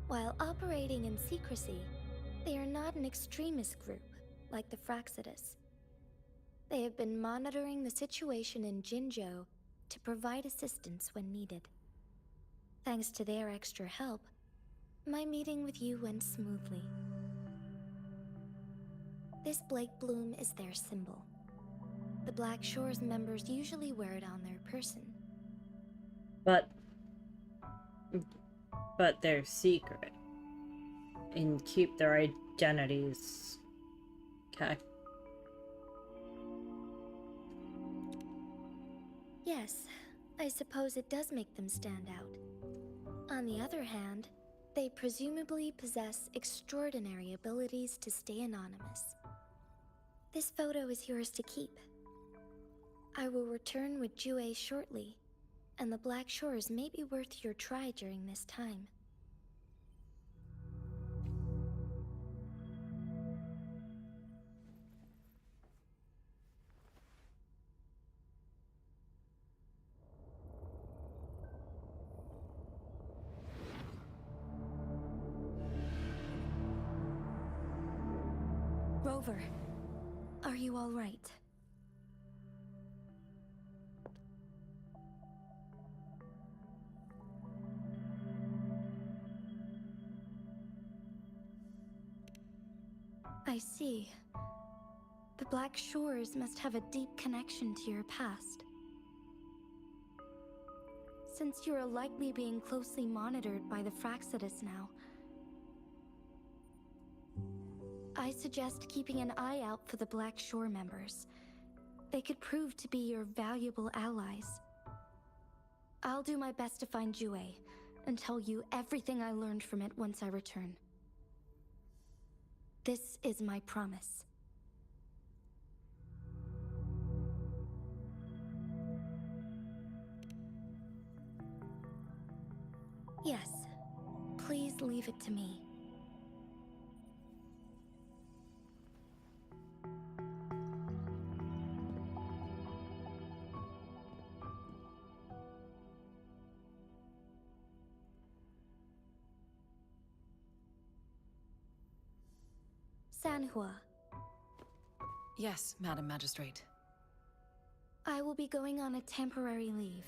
While operating in secrecy, they are not an extremist group like the Fraxidus. They have been monitoring the situation in Jinzhou to provide assistance when needed. Thanks to their extra help, my meeting with you went smoothly. This Blake Bloom is their symbol. The Black Shores members usually wear it on their person. But they're secret and keep their identities. Okay. Yes, I suppose it does make them stand out. On the other hand, they presumably possess extraordinary abilities to stay anonymous. This photo is yours to keep. I will return with Jue shortly, and the Black Shores may be worth your try during this time. Rover, are you all right? I see. The Black Shores must have a deep connection to your past. Since you are likely being closely monitored by the Fraxidus now, I suggest keeping an eye out for the Black Shore members. They could prove to be your valuable allies. I'll do my best to find Jue, and tell you everything I learned from it once I return. This is my promise. Yes, please leave it to me. Sanhua, Yes, Madam Magistrate. I will be going on a temporary leave.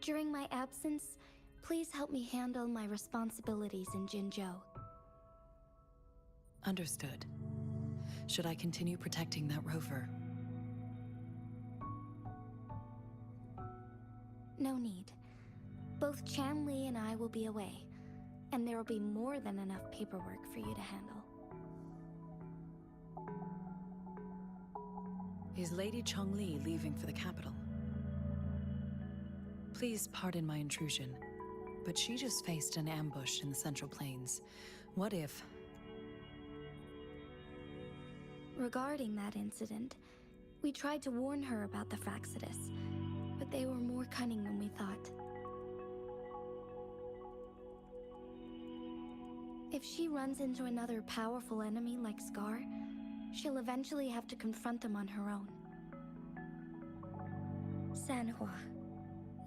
During my absence, please help me handle my responsibilities in Jinzhou. Understood. Should I continue protecting that rover? No need. Both Chanli and I will be away, and there will be more than enough paperwork for you to handle. Is Lady Chongli leaving for the capital? Please pardon my intrusion, but she just faced an ambush in the Central Plains. What if... Regarding that incident, we tried to warn her about the Fraxidus, but they were more cunning than we thought. If she runs into another powerful enemy like Scar, she'll eventually have to confront them on her own. Sanhua,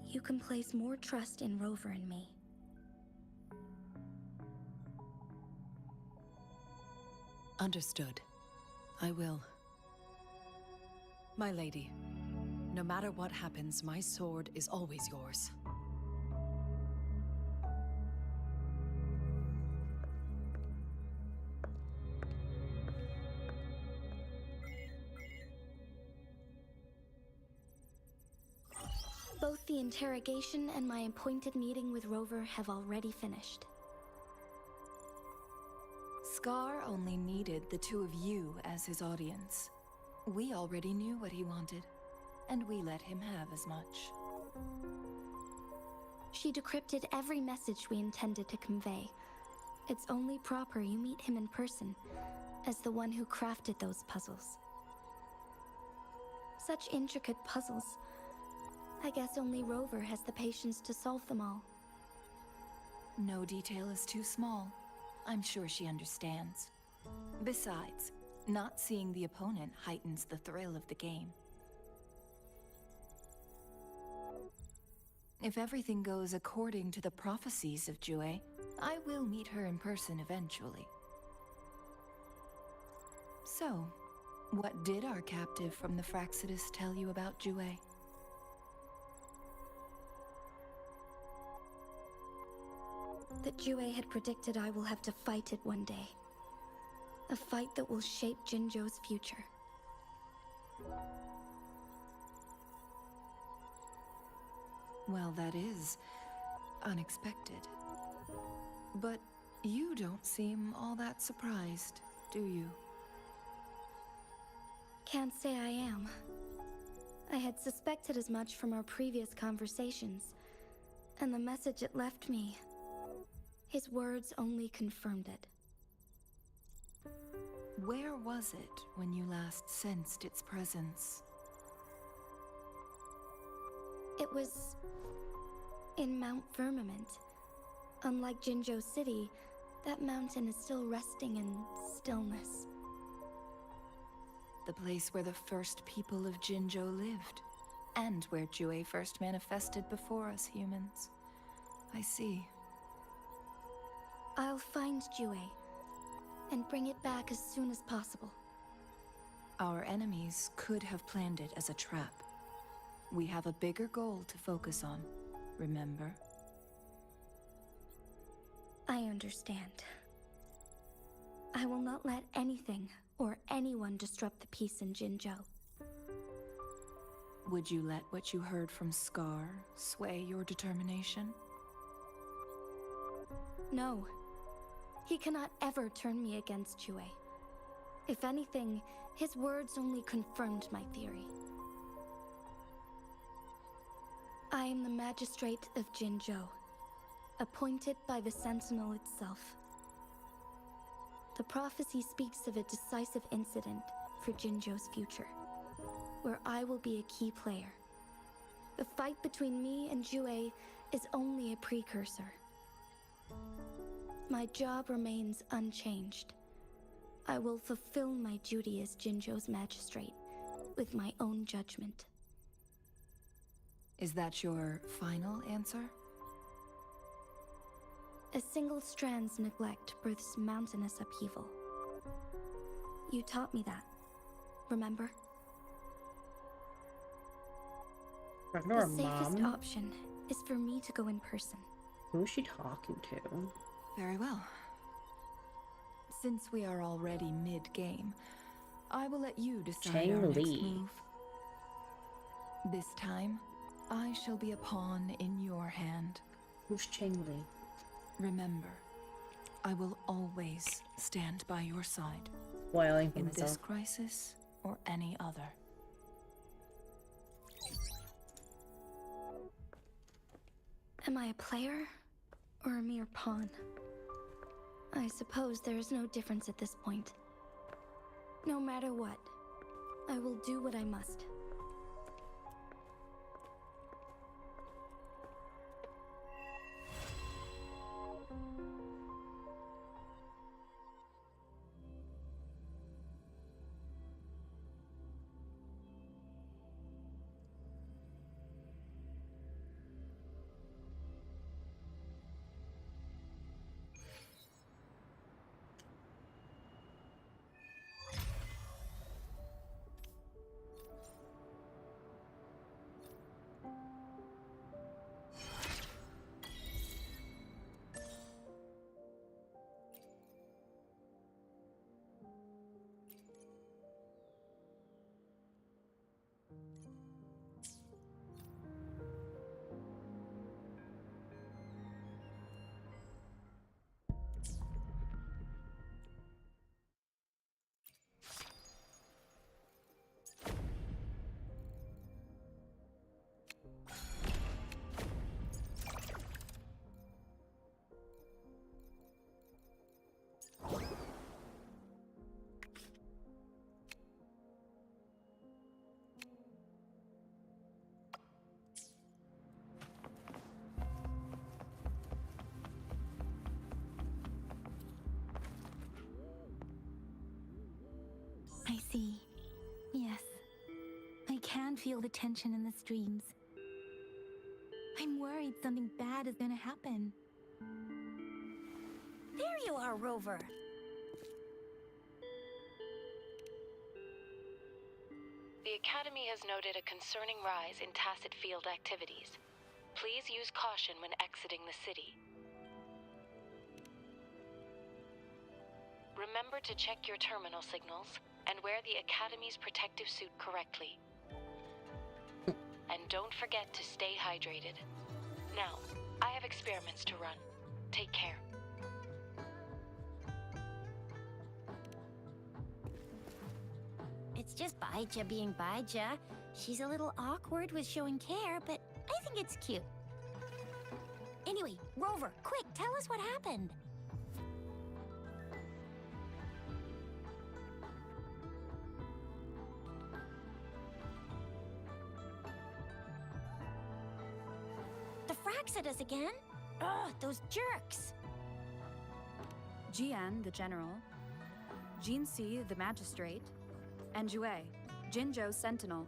you can place more trust in Rover and me. Understood. I will. My lady, no matter what happens, my sword is always yours. Both the interrogation and my appointed meeting with Rover have already finished. Scar only needed the two of you as his audience. We already knew what he wanted, and we let him have as much. She decrypted every message we intended to convey. It's only proper you meet him in person, as the one who crafted those puzzles. Such intricate puzzles. I guess only Rover has the patience to solve them all. No detail is too small. I'm sure she understands. Besides, not seeing the opponent heightens the thrill of the game. If everything goes according to the prophecies of Jue, I will meet her in person eventually. So, what did our captive from the Fraxidus tell you about Jue? That Jue had predicted I will have to fight it one day. A fight that will shape Jinzhou's future. Well, that is unexpected. But you don't seem all that surprised, do you? Can't say I am. I had suspected as much from our previous conversations, and the message it left me, his words only confirmed it. Where was it when you last sensed its presence? It was in Mount Firmament. Unlike Jinzhou City, that mountain is still resting in stillness. The place where the first people of Jinzhou lived, and where Jue first manifested before us humans. I see. I'll find Jue and bring it back as soon as possible. Our enemies could have planned it as a trap. We have a bigger goal to focus on, remember? I understand. I will not let anything or anyone disrupt the peace in Jinzhou. Would you let what you heard from Scar sway your determination? No. He cannot ever turn me against Jue. If anything, his words only confirmed my theory. I am the magistrate of Jinzhou, appointed by the Sentinel itself. The prophecy speaks of a decisive incident for Jinzhou's future, where I will be a key player. The fight between me and Jue is only a precursor. My job remains unchanged. I will fulfill my duty as Jinzhou's magistrate with my own judgment. Is that your final answer? A single strand's neglect births mountainous upheaval. You taught me that, remember? Ignore The safest Mom. option is for me to go in person. Who is she talking to? Very well. Since we are already mid-game, I will let you decide Chang our next Li. move. This time, I shall be a pawn in your hand. Who's Chang Li? Remember, I will always stand by your side. Spoiling for In myself. this crisis or any other. Am I a player or a mere pawn? I suppose there is no difference at this point. No matter what, I will do what I must. I see. Yes. I can feel the tension in the streams. I'm worried something bad is gonna happen. There you are, Rover. The Academy has noted a concerning rise in tacit field activities. Please use caution when exiting the city. Remember to check your terminal signals and wear the Academy's protective suit correctly. And don't forget to stay hydrated. Now, I have experiments to run. Take care. It's just Baija being Baija. She's a little awkward with showing care, but I think it's cute. Anyway, Rover, quick, tell us what happened. The frags at us again? Ugh, those jerks! Jian, the general, Jinxi, the magistrate, and Jue, Jinzhou's sentinel.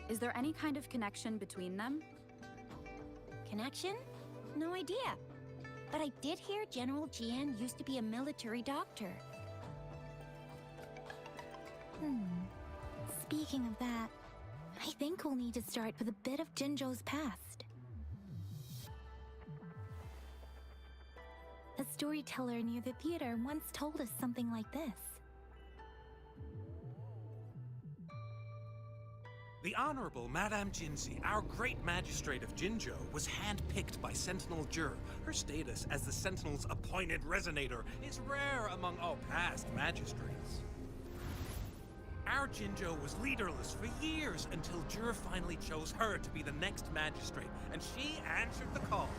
Is there any kind of connection between them? Connection? No idea. But I did hear General Jian used to be a military doctor. Speaking of that, I think we'll need to start with a bit of Jinzhou's past. A storyteller near the theater once told us something like this. The Honorable Madame Jinzi, our great magistrate of Jinzhou, was handpicked by Sentinel Jur. Her status as the Sentinel's appointed resonator is rare among all past magistrates. Our Jinzhou was leaderless for years until Jur finally chose her to be the next magistrate, and she answered the call.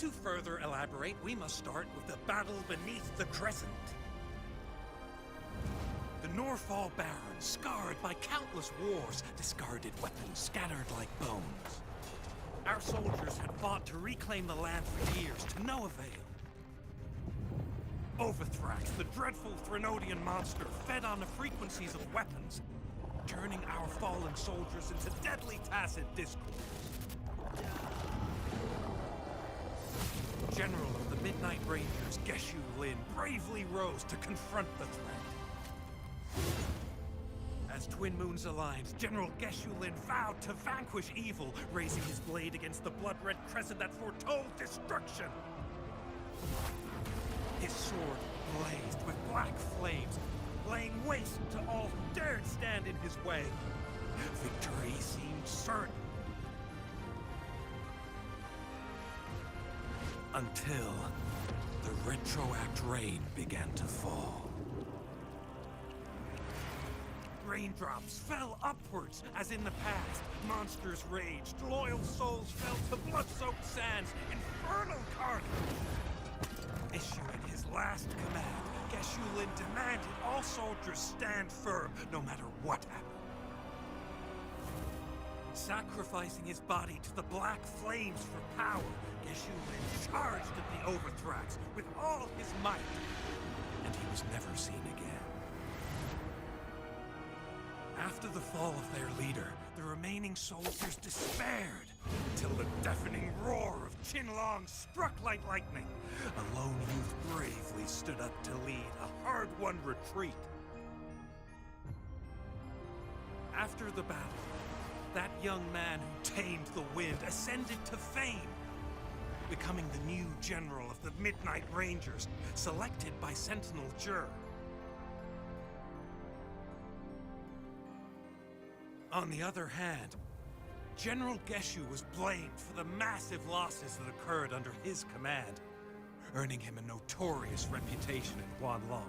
To further elaborate, we must start with the battle beneath the Crescent. The Norfall Barons, scarred by countless wars, discarded weapons scattered like bones. Our soldiers had fought to reclaim the land for years, to no avail. Overthrax, the dreadful Threnodian monster, fed on the frequencies of weapons, turning our fallen soldiers into deadly tacit discourse. General of the Midnight Rangers, Geshu Lin, bravely rose to confront the threat. As Twin Moons aligned, General Geshu Lin vowed to vanquish evil, raising his blade against the blood-red crescent that foretold destruction. His sword blazed with black flames, laying waste to all who dared stand in his way. Victory seemed certain. Until the retroact rain began to fall. Raindrops fell upwards, as in the past. Monsters raged, loyal souls fell to blood-soaked sands, infernal carnage. Issuing his last command, Geshu Lin demanded all soldiers stand firm, no matter what happened. Sacrificing his body to the black flames for power, Geshu Lin charged at the Overthrax with all his might, and he was never seen again. After the fall of their leader, the remaining soldiers despaired, until the deafening roar of Qinlong struck like lightning. A lone youth bravely stood up to lead a hard-won retreat. After the battle, that young man who tamed the wind ascended to fame, becoming the new general of the Midnight Rangers, selected by Sentinel Jur. On the other hand, General Geshu was blamed for the massive losses that occurred under his command, earning him a notorious reputation in Guanlong.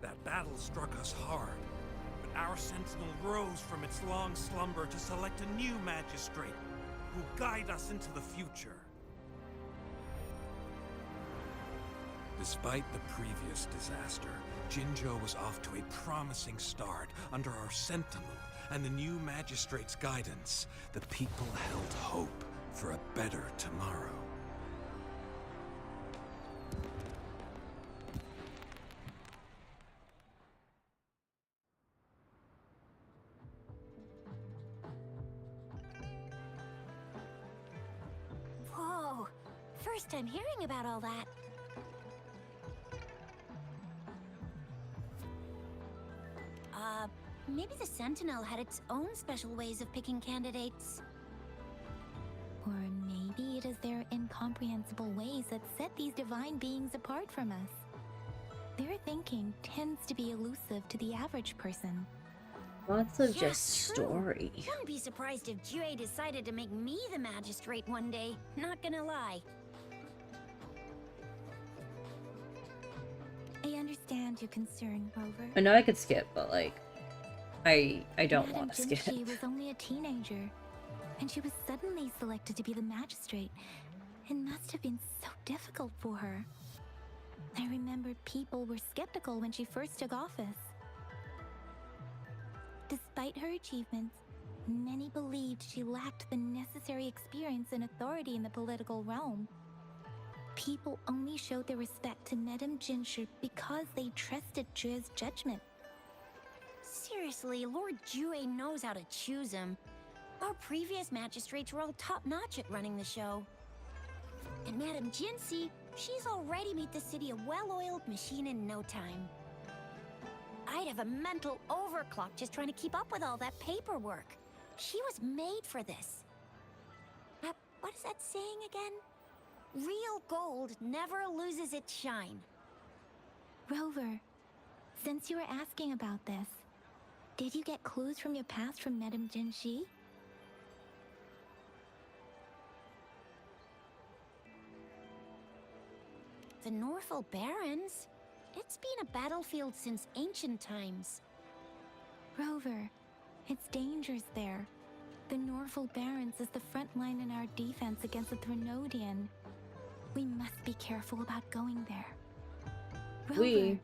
That battle struck us hard, but our sentinel rose from its long slumber to select a new magistrate who will guide us into the future. Despite the previous disaster, Jinzhou was off to a promising start under our sentinel and the new magistrate's guidance. The people held hope for a better tomorrow. Whoa! First time hearing about all that. Maybe the Sentinel had its own special ways of picking candidates. Or maybe it is their incomprehensible ways that set these divine beings apart from us. Their thinking tends to be elusive to the average person. Lots of Yeah, just true. story. Wouldn't be surprised if Jue decided to make me the magistrate one day. Not gonna lie. I understand your concern, Rover. I know I could skip, but like, I don't Madame want to skip. Jinshi was only a teenager, and she was suddenly selected to be the magistrate. It must have been so difficult for her. I remembered people were skeptical when she first took office. Despite her achievements, many believed she lacked the necessary experience and authority in the political realm. People only showed their respect to Madame Jinshi because they trusted Jue's judgment. Seriously, Lord Jue knows how to choose him. Our previous magistrates were all top-notch at running the show. And Madame Jinsi, she's already made the city a well-oiled machine in no time. I'd have a mental overclock just trying to keep up with all that paperwork. She was made for this. What is that saying again? Real gold never loses its shine. Rover, since you were asking about this, did you get clues from your past from Madame Jinshi? The Norfall Barons? It's been a battlefield since ancient times. Rover, it's dangerous there. The Norval Barrens is the front line in our defense against the Threnodian. We must be careful about going there. Rover,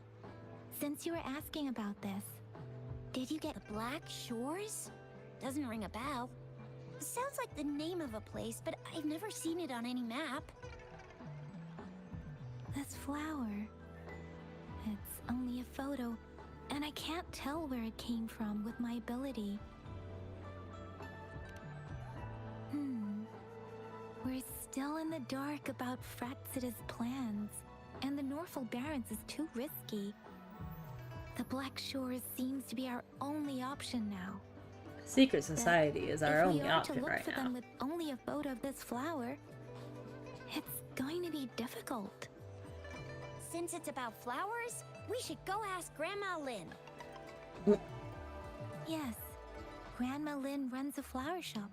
since you were asking about this, did you get The Black Shores? Doesn't ring a bell. Sounds like the name of a place, but I've never seen it on any map. this flower? It's only a photo, and I can't tell where it came from with my ability. We're still in the dark about Fraxita's plans, and the Norval Barrens is too risky. The Black Shores seems to be our only option now. Secret Society is our only option If we are to look right for now. them with only a photo of this flower, it's going to be difficult. Since it's about flowers, we should go ask Grandma Lynn. Yes, Grandma Lynn runs a flower shop.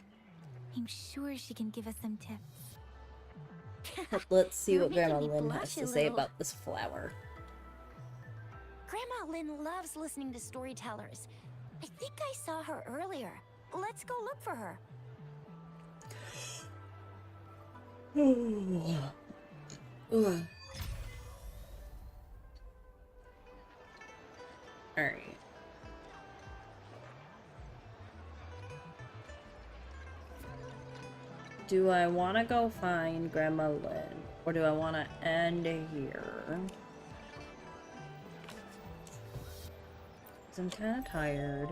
I'm sure she can give us some tips. Let's see You're what Grandma making me Lynn has blush to a say little. about this flower. Grandma Lynn loves listening to storytellers. I think I saw her earlier. Let's go look for her. Alright. Do I want to go find Grandma Lynn? Or do I want to end here? Because I'm kind of tired.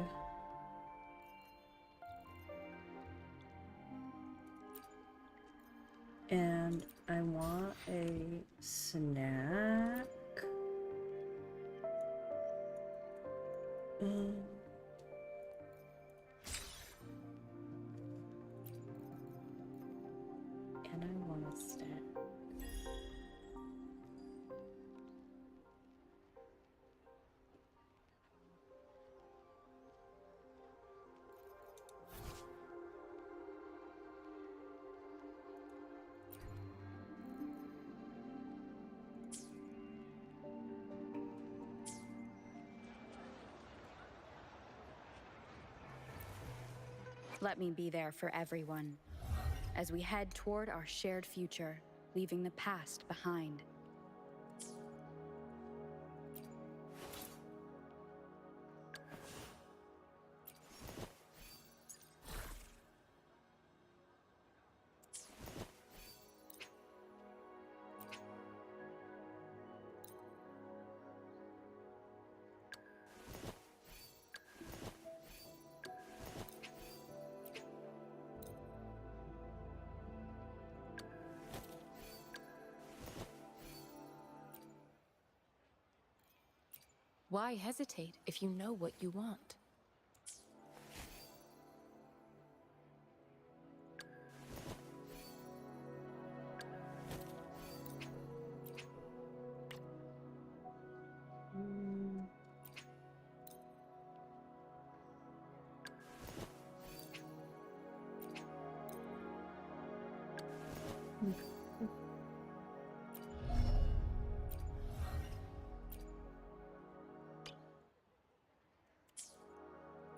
And I want a snack. And I want a snack. Let me be there for everyone as we head toward our shared future, leaving the past behind. Why hesitate if you know what you want?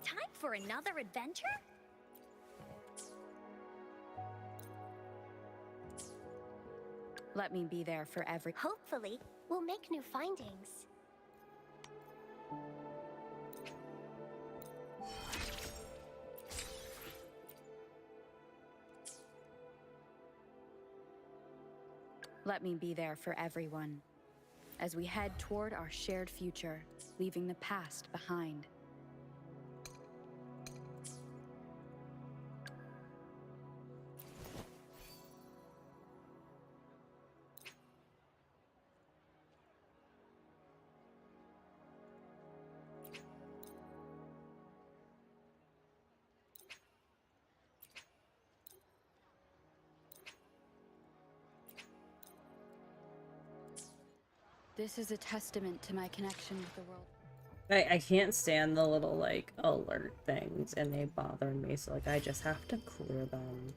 Time for another adventure? Let me be there for every. Hopefully, we'll make new findings. Let me be there for everyone as we head toward our shared future, leaving the past behind. This is a testament to my connection with the world. I can't stand the little, like, alert things, and they bother me, so, like, I just have to clear them.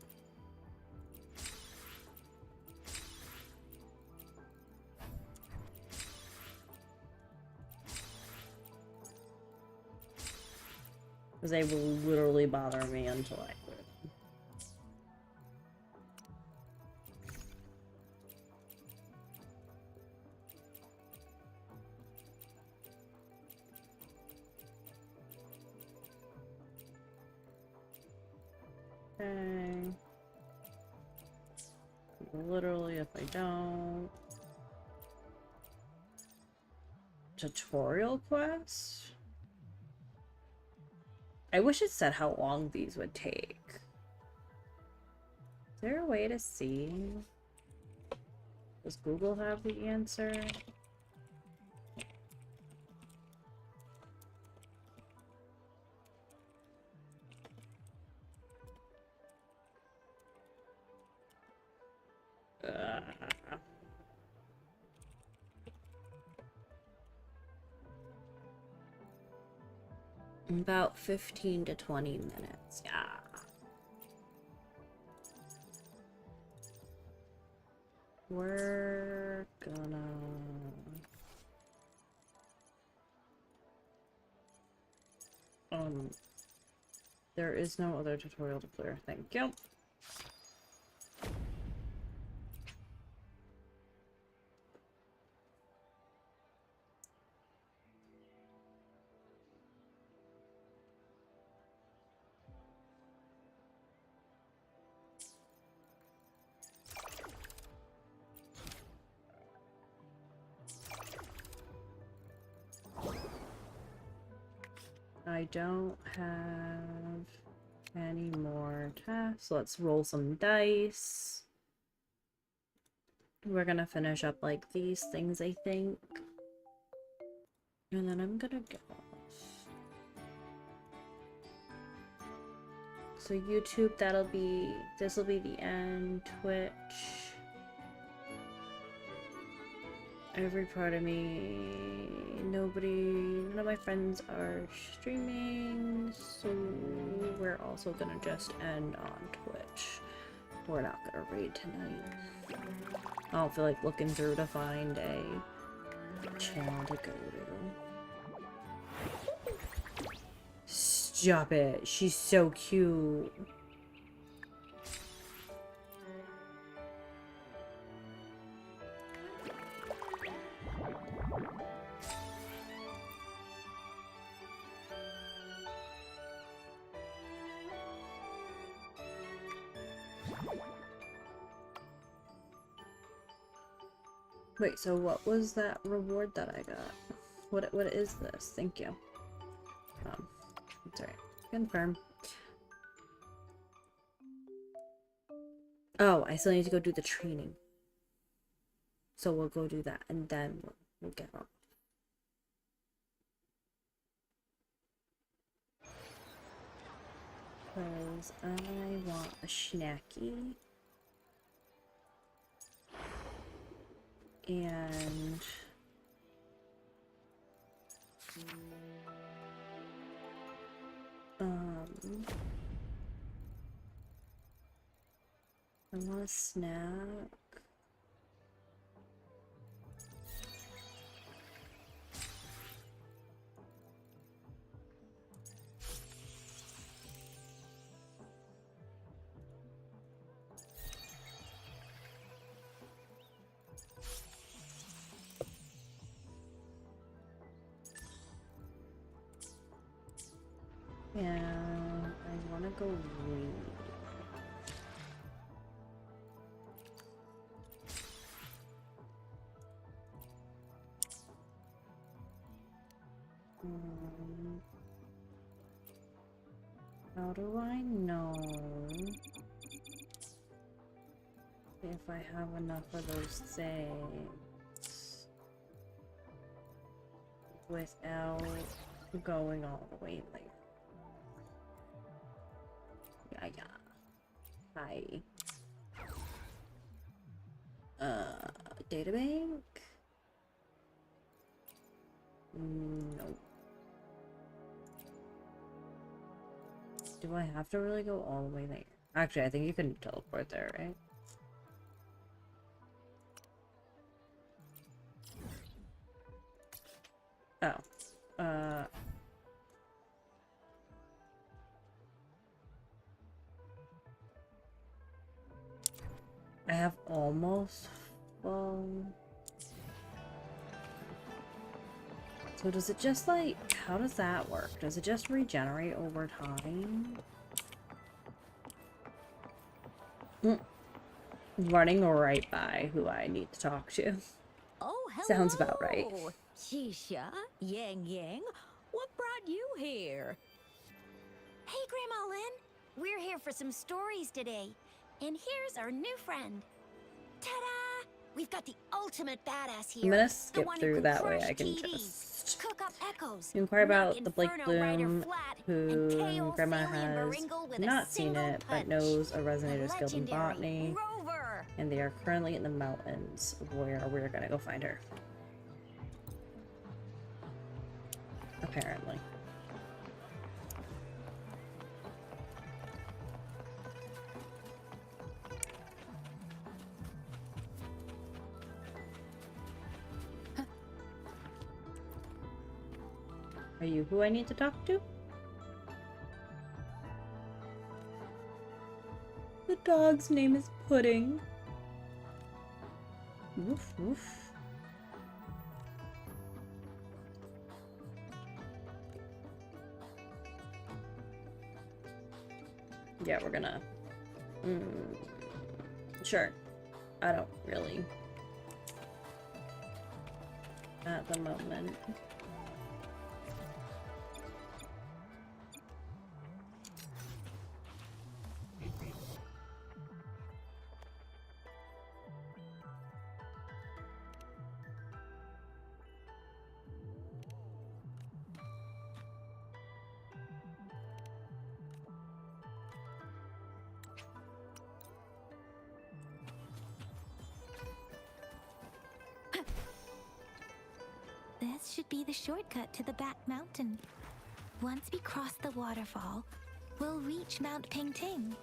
Because they will literally bother me until I quit. Okay. Literally, if I don't. Tutorial quest? I wish it said how long these would take. Is there a way to see? Does Google have the answer? About 15 to 20 minutes, yeah. We're gonna... there is no other tutorial to clear, thank you. I don't have any more tasks. Let's roll some dice. We're gonna finish up like these things, I think. And then I'm gonna go. So YouTube, this'll be the end. Twitch. Every part of me, none of my friends are streaming, so we're also gonna just end on Twitch. We're not gonna raid tonight. I don't feel like looking through to find a channel to go to. Stop it, she's so cute. Wait, so what was that reward that I got? What is this? Thank you. Sorry. Confirm. Oh, I still need to go do the training. So we'll go do that and then we'll get off. Because I want a snacky. And I want a snack. And I want to go read. How do I know if I have enough of those things without going all the way there? Yeah. Hi. Databank? Nope. Do I have to really go all the way there? Actually, I think you can teleport there, right? Oh. I have almost full. So does it just like, how does that work? Does it just regenerate over time? Running right by who I need to talk to. Oh, hello. Sounds about right. Shisha, Yang Yang, what brought you here? Hey, Grandma Lynn. We're here for some stories today. And here's our new friend. Ta-da! We've got the ultimate badass here. I'm gonna The skip one who through can that way. crush I can TDs, just cook up echoes, inquire about knock the Blake Inferno Rider Bloom, flat, who and KO Grandma Thalian has Baringle with a not seen single it, but punch. knows a The resonator skilled in legendary botany, Rover. and they are currently in the mountains where we're gonna go find her. Apparently. Are you who I need to talk to? The dog's name is Pudding. Woof woof. Yeah, we're gonna... Sure. I don't really... At the moment. This should be the shortcut to the back mountain. Once we cross the waterfall, we'll reach Mount Pingting.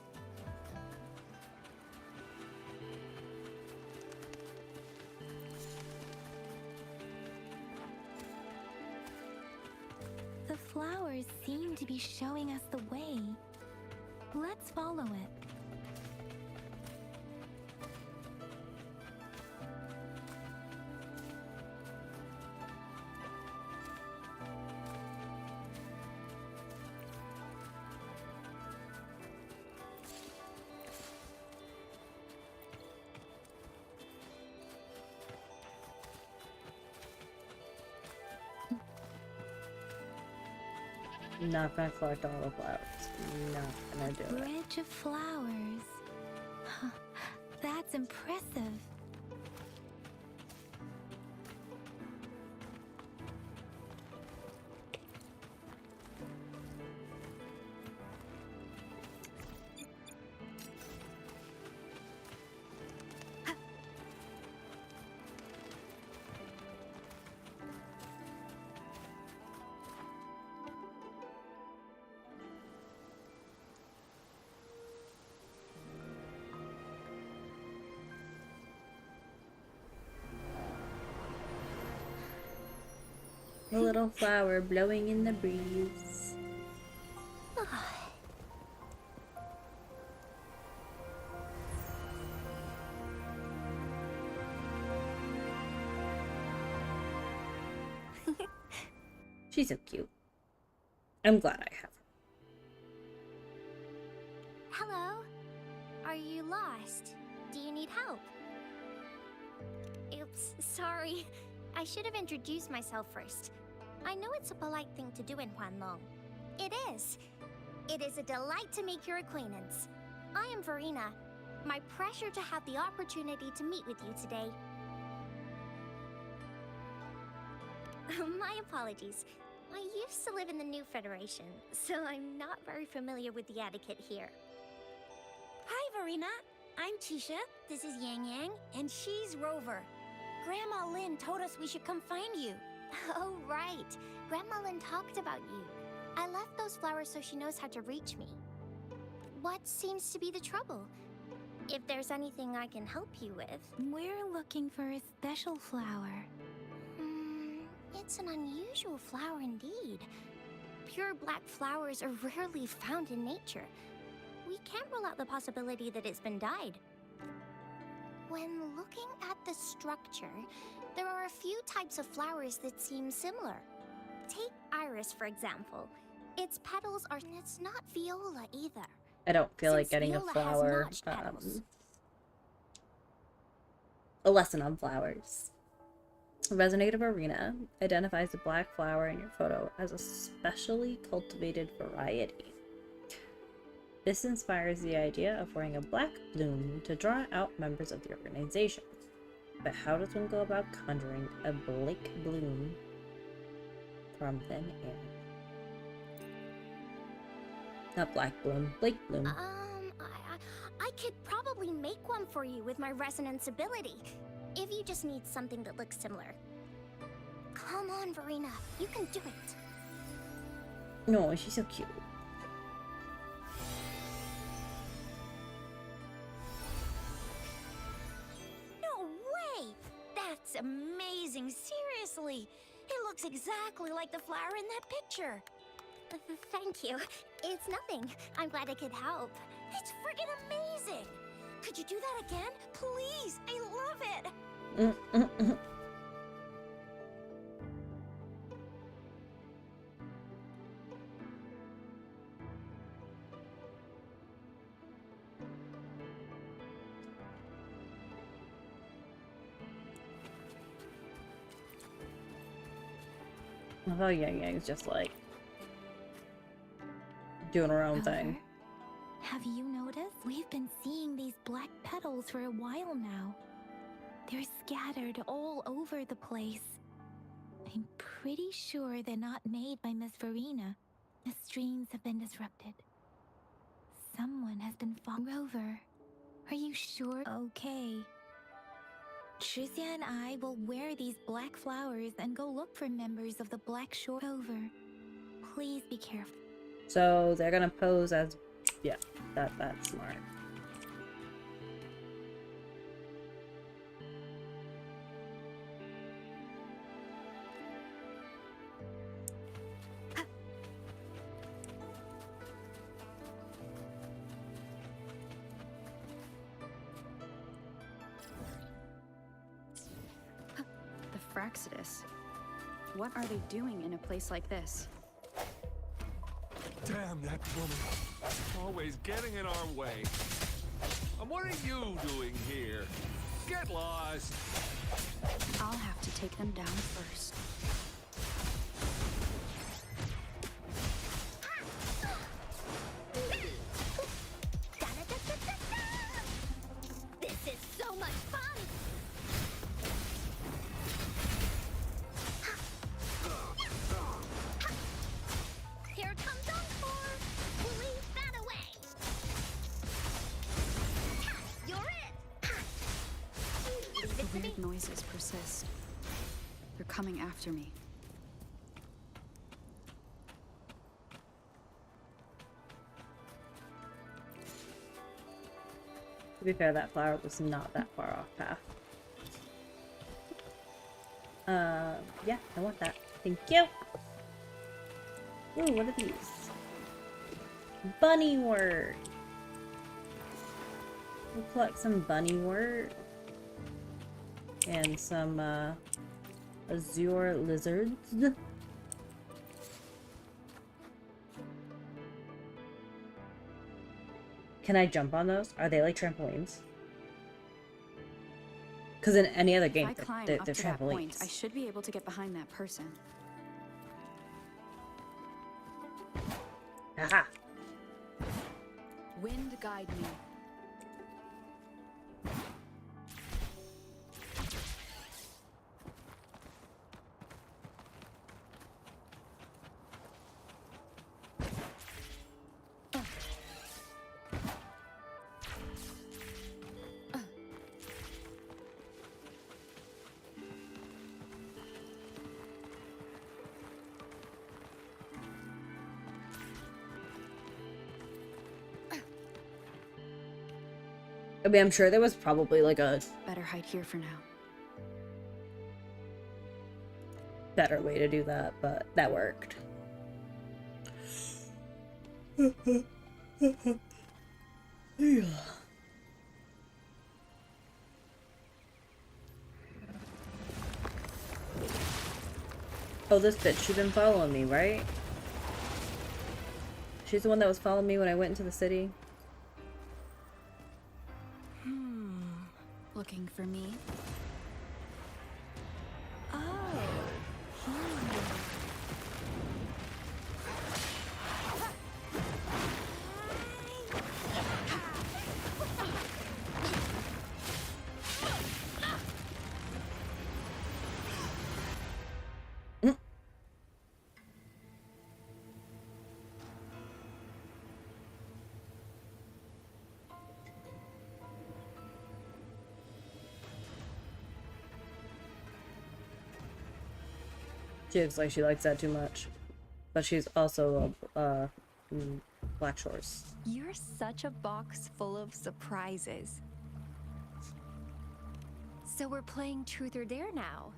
The flowers seem to be showing us the way. Let's follow it. Not gonna collect all the flowers. Not gonna do it. Bridge of flowers. Huh, that's impressive. A little flower blowing in the breeze. She's so cute. I'm glad I have her. Hello? Are you lost? Do you need help? Oops, sorry. I should have introduced myself first. I know it's a polite thing to do in Huanlong. It is. It is a delight to make your acquaintance. I am Verena. My pleasure to have the opportunity to meet with you today. My apologies. I used to live in the New Federation, so I'm not very familiar with the etiquette here. Hi, Verena. I'm Tisha. This is Yang Yang, and she's Rover. Grandma Lynn told us we should come find you. Oh, right. Grandma Lynn talked about you. I left those flowers so she knows how to reach me. What seems to be the trouble? If there's anything I can help you with. We're looking for a special flower. It's an unusual flower indeed. Pure black flowers are rarely found in nature. We can't rule out the possibility that it's been dyed. When looking at the structure, there are a few types of flowers that seem similar. Take iris, for example. Its petals are... It's not viola either. I don't feel like Since getting a viola has flower, notched petals. a lesson on flowers. Resonative Arena identifies the black flower in your photo as a specially cultivated variety. This inspires the idea of wearing a black bloom to draw out members of the organization. But how does one go about conjuring a Blake bloom from thin air? Not black bloom, Blake bloom. I could probably make one for you with my resonance ability, if you just need something that looks similar. Come on, Verena, you can do it. No, she's so cute. No way! That's amazing, seriously. It looks exactly like the flower in that picture. Thank you. It's nothing. I'm glad I could help. It's friggin' amazing! Could you do that again? Please! I love it! I thought Yang Yang's just like doing her own thing. Have you noticed? We've been seeing these black petals for a while now. They're scattered all over the place. I'm pretty sure they're not made by Miss Verena. The streams have been disrupted. Someone has been Rover, are you sure? Okay. Tricia and I will wear these black flowers and go look for members of the Black Shore Rover. Please be careful. So they're gonna pose as, yeah, that's smart. The Fraxidus. What are they doing in a place like this? Damn that woman. Always getting in our way. And what are you doing here? Get lost. I'll have to take them down first. This is so much fun! Here comes Encore! We'll leave that away! You're it! Leave it The to me. weird noises persist. They're coming after me. To be fair, that flower was not that far off path. Yeah, I want that. Thank you. Ooh, what are these? Bunny wort. We'll collect some bunny wort. And some, azure lizards. Can I jump on those? Are they like trampolines? Because in any other game, If I climb they're up to that point, trampolines. I should be able to get behind that person. Aha! Wind guide me. I mean, I'm sure there was probably like a Better hide here for now. better way to do that, but that worked. Oh, this bitch, she's been following me, right? She's the one that was following me when I went into the city. looking for me? Oh. She looks like she likes that too much. But she's also Black Shores. You're such a box full of surprises. So we're playing Truth or Dare now.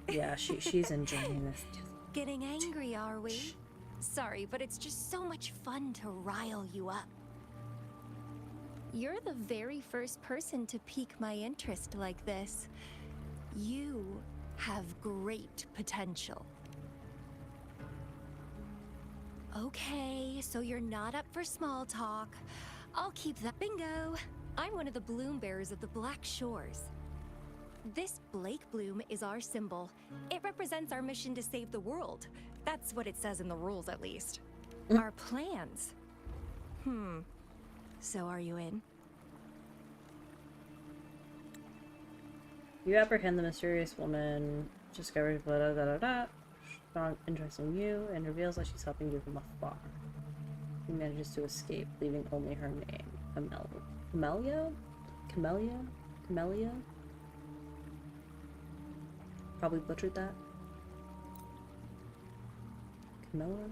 Yeah, she's enjoying this. Getting angry, are we? Sorry, but it's just so much fun to rile you up. You're the very first person to pique my interest like this. You have great potential. Okay, so you're not up for small talk. I'll keep that. Bingo! I'm one of the bloom bearers of the Black Shores. This Blake bloom is our symbol. It represents our mission to save the world. That's what it says in the rules, at least. Our plans. So are you in? You apprehend the mysterious woman, discovers blah da da da da. Strong interest in you, and reveals that she's helping you from afar. He manages to escape, leaving only her name. Camellia? Probably butchered that. Camilla?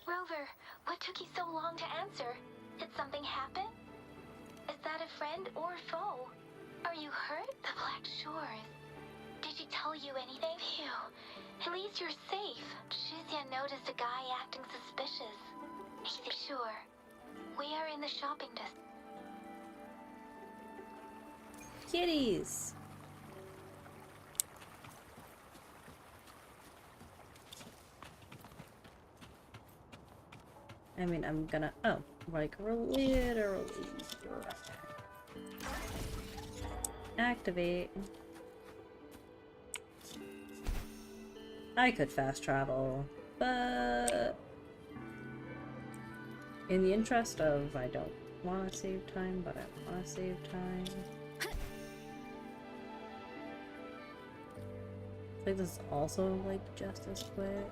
Rover, what took you so long to answer? Did something happen? Is that a friend or foe? Are you hurt? The Black Shores. Did she tell you anything? Phew. At least you're safe. Shizia noticed a guy acting suspicious. He's sure. We are in the shopping district. Kitties! I mean, I'm gonna... Oh, like, literally... Activate. I could fast travel, but... in the interest of, I don't want to save time, but I want to save time. I think this is also, like, just as quick.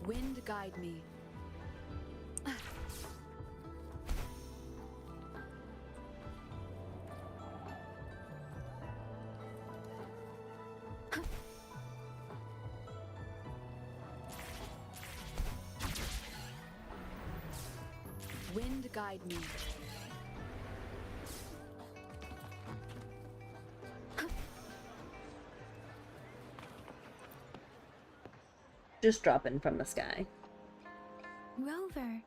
Wind guide me. Wind guide me. Just dropping from the sky. Rover,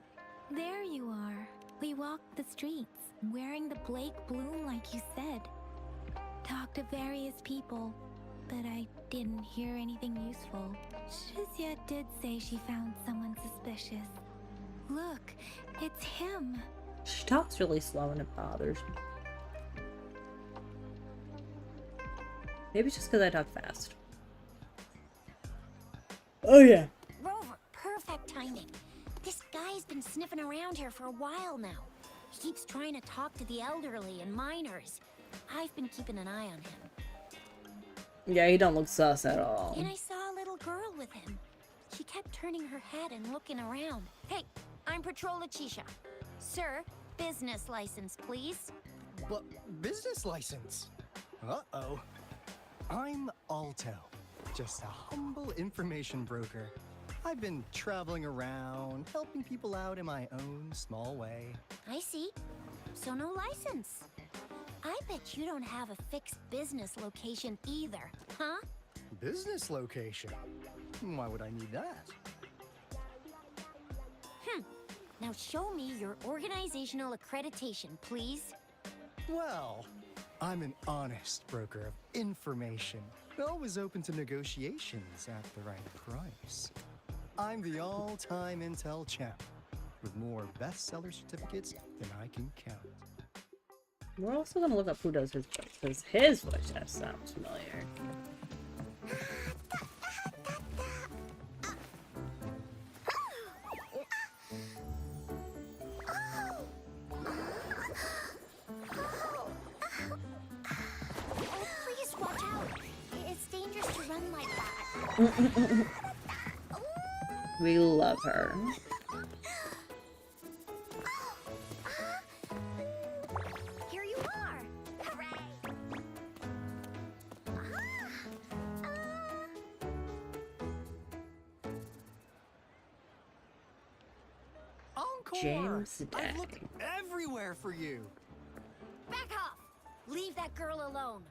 there you are. We walked the streets, wearing the Blake bloom like you said. Talked to various people, but I didn't hear anything useful. Shizia did say she found someone suspicious. Look, it's him. She talks really slow and it bothers me. Maybe it's just because I talk fast. Oh yeah. Rover, perfect timing. This guy's been sniffing around here for a while now. He keeps trying to talk to the elderly and minors. I've been keeping an eye on him. Yeah, he don't look sus at all. And I saw a little girl with him. She kept turning her head and looking around. Hey, I'm Patrol Letitia. Sir, business license, please. But business license? Uh-oh. I'm Alto, just a humble information broker. I've been traveling around, helping people out in my own small way. I see. So no license. I bet you don't have a fixed business location either, huh? Business location? Why would I need that? Now show me your organizational accreditation, please. Well, I'm an honest broker of information, always open to negotiations at the right price. I'm the all-time intel champ, with more bestseller certificates than I can count. We're also gonna look up who does his voice, because his voice just sounds familiar. Please watch out. It's dangerous to run like that. We love her. Here you are. Hooray! Encore! James I Day. looked everywhere for you. Back off. Leave that girl alone.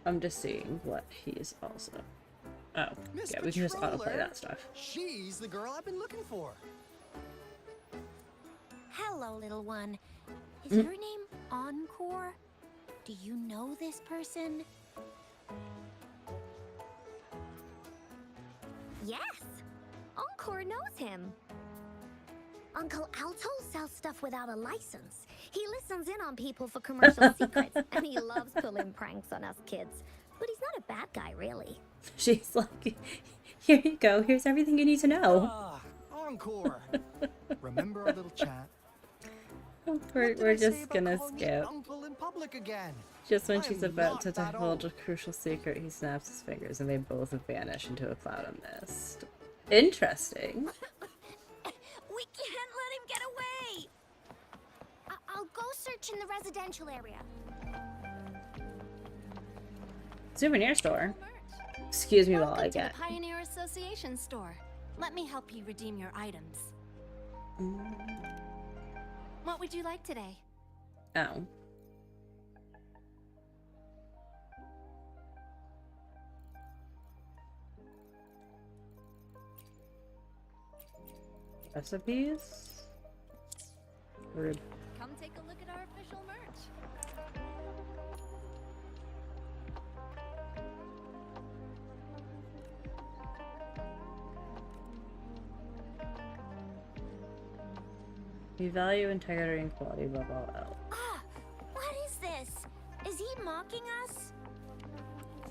I'm just seeing what he's also. Oh, Miss yeah, we can just autoplay Patroller, that stuff. She's the girl I've been looking for. Hello, little one. Is your name Encore? Do you know this person? Yes. Encore knows him. Uncle Alto sells stuff without a license. He listens in on people for commercial secrets, and he loves pulling pranks on us kids. But he's not a bad guy, really. She's like, here you go. Here's everything you need to know. Encore. Remember our little chat? We're just gonna skip. Uncle in public again. Just when she's I'm about not to that divulge a old. crucial secret, he snaps his fingers and they both vanish into a cloud of mist. Interesting. We can't let him get away! I'll go search in the residential area. Souvenir store. Excuse me while I Welcome to get. the Pioneer Association store. Let me help you redeem your items. What would you like today? Oh. Recipes? Rude. Come take a look at our official merch. We value integrity and quality above all else. Ah, what is this? Is he mocking us?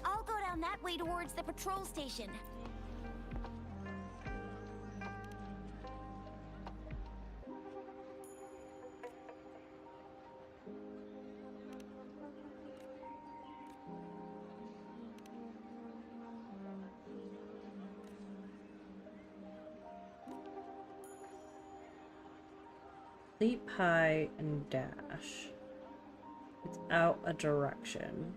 I'll go down that way towards the patrol station. Leap high and dash. It's out a direction.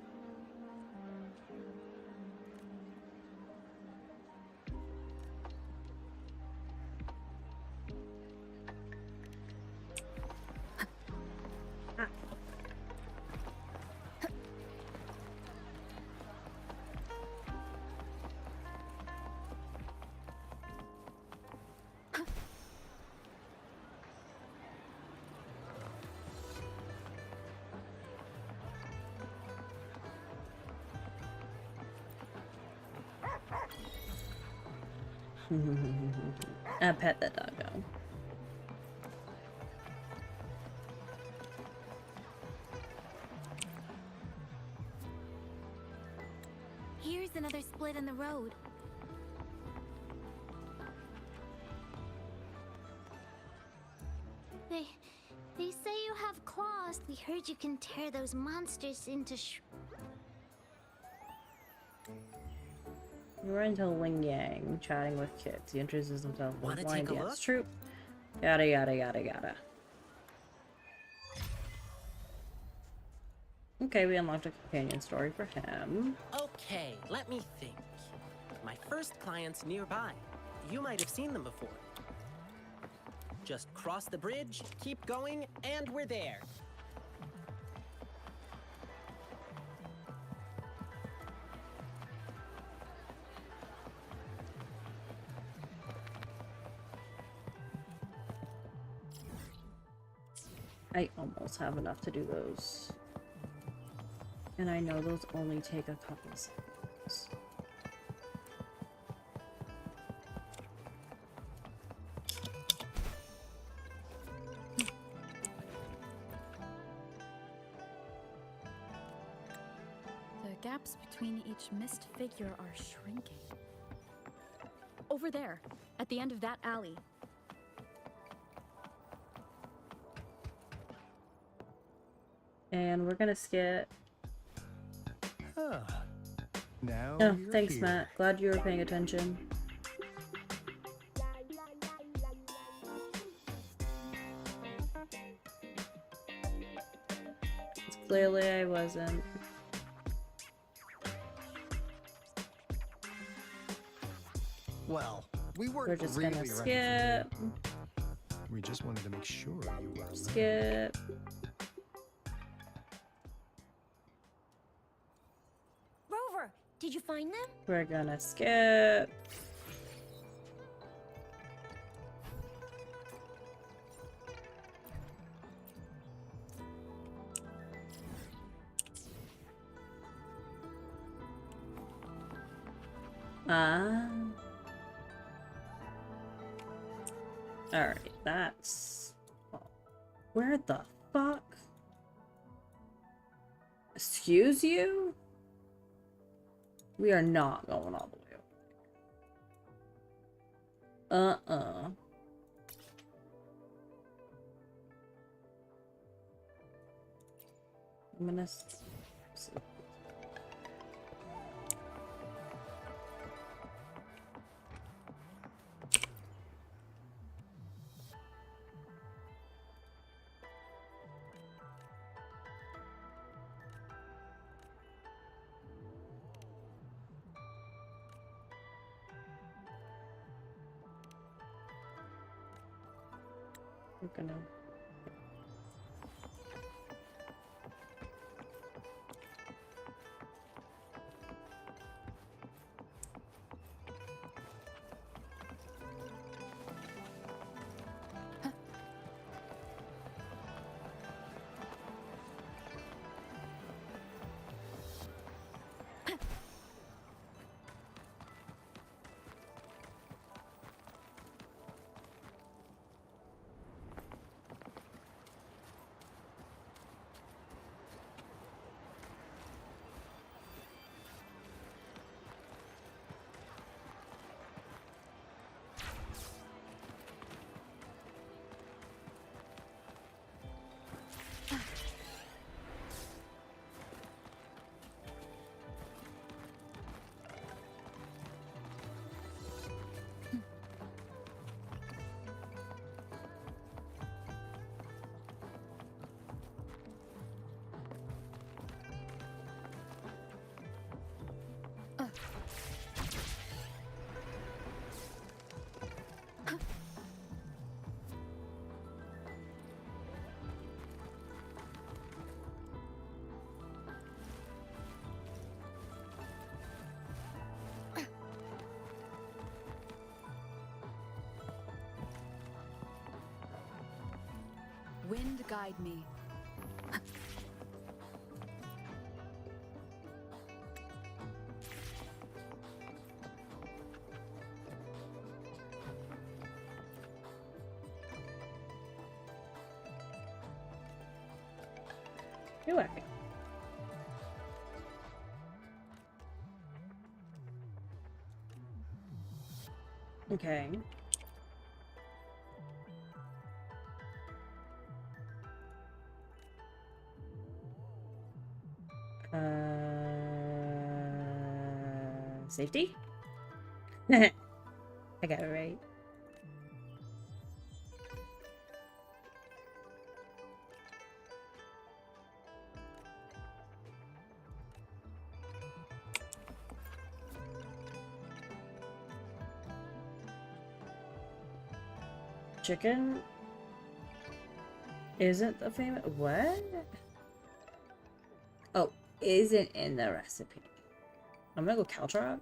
I pet that doggo. Here's another split in the road. They say you have claws. We heard you can tear those monsters into We were into Ling Yang, chatting with kids. He introduces himself as Wanna blind take a dance look? troupe. Yada yada yada yada. Okay, we unlocked a companion story for him. Okay, let me think. My first client's nearby. You might have seen them before. Just cross the bridge, keep going, and we're there. I almost have enough to do those. And I know those only take a couple of seconds. The gaps between each mist figure are shrinking. Over there, at the end of that alley. And we're gonna skip. Huh. Now Oh, you're thanks, here. Matt. Glad you were paying attention. Clearly I wasn't. Well, we weren't We're just really gonna ready for skip. you. We just wanted to make sure you were alert. Skip. Rover, did you find them? We're gonna skip. Alright, that's... Where the fuck? Excuse you? We are not going all the way over there. I'm gonna... We're gonna... Wind guide me. Do I? Okay. Safety? I got it right. Chicken isn't the famous... What? Oh, isn't in the recipe. I'm gonna go Caltrop.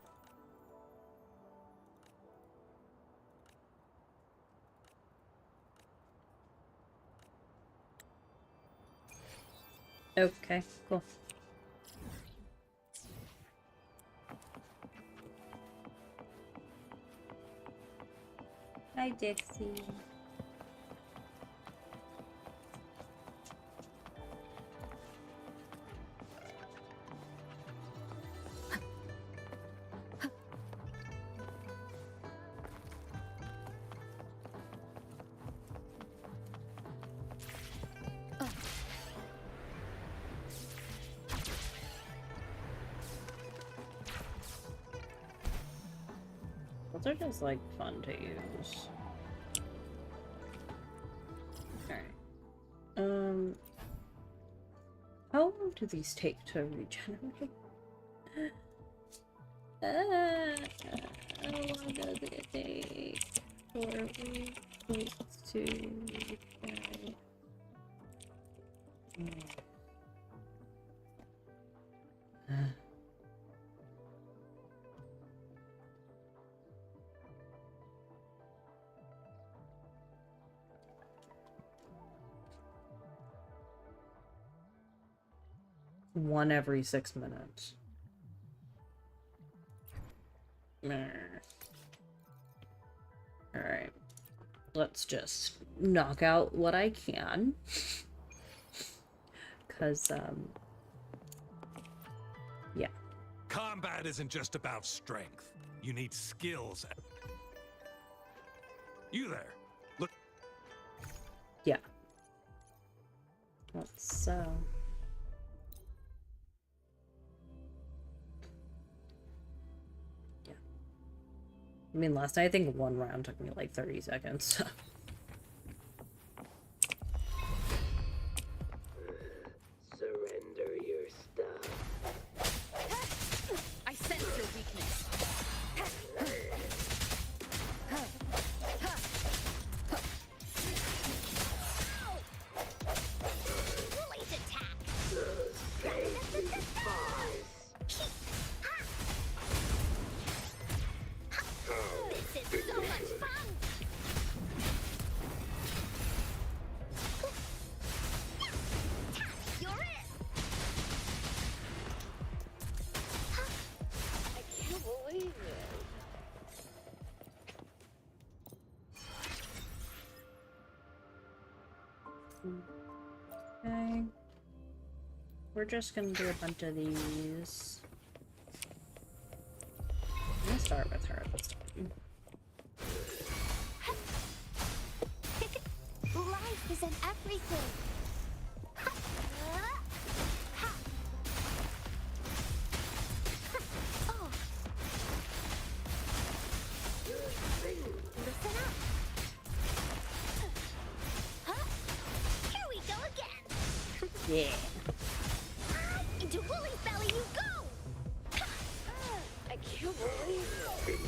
Okay, cool. Hi, Dixie. Those are just like fun to use. Alright. How long do these take to regenerate? How long does it take for these to regenerate? One every 6 minutes. Alright. Let's just knock out what I can. Cause, yeah. Combat isn't just about strength. You need skills. You there? Look. Yeah. Let's, yeah. I mean, last night I think one round took me like 30 seconds. Surrender your stuff. I sense your weakness. Late attack. This is so much fun. You're it. I can't believe it. Okay. We're just gonna do a bunch of these. I'm gonna start with her this time. Life isn't everything. Oh. Listen up. Huh? Here we go again. Yeah. Into Woolly's belly you go. I can't believe it.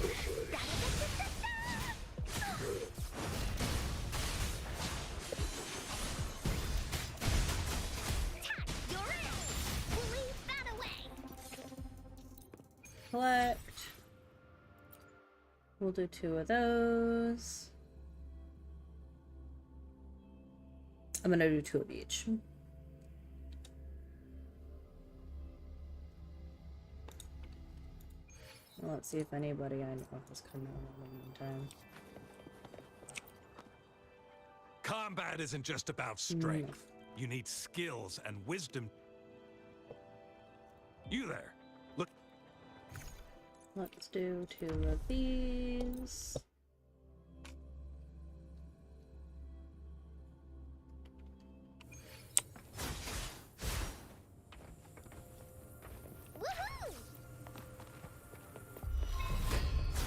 You're it. Woolly, that away. Collect. We'll do 2 of those. I'm gonna do 2 of each. Well, let's see if anybody I know has come out in the meantime. Combat isn't just about strength. You need skills and wisdom. You there? Look. Let's do 2 of these. Woohoo!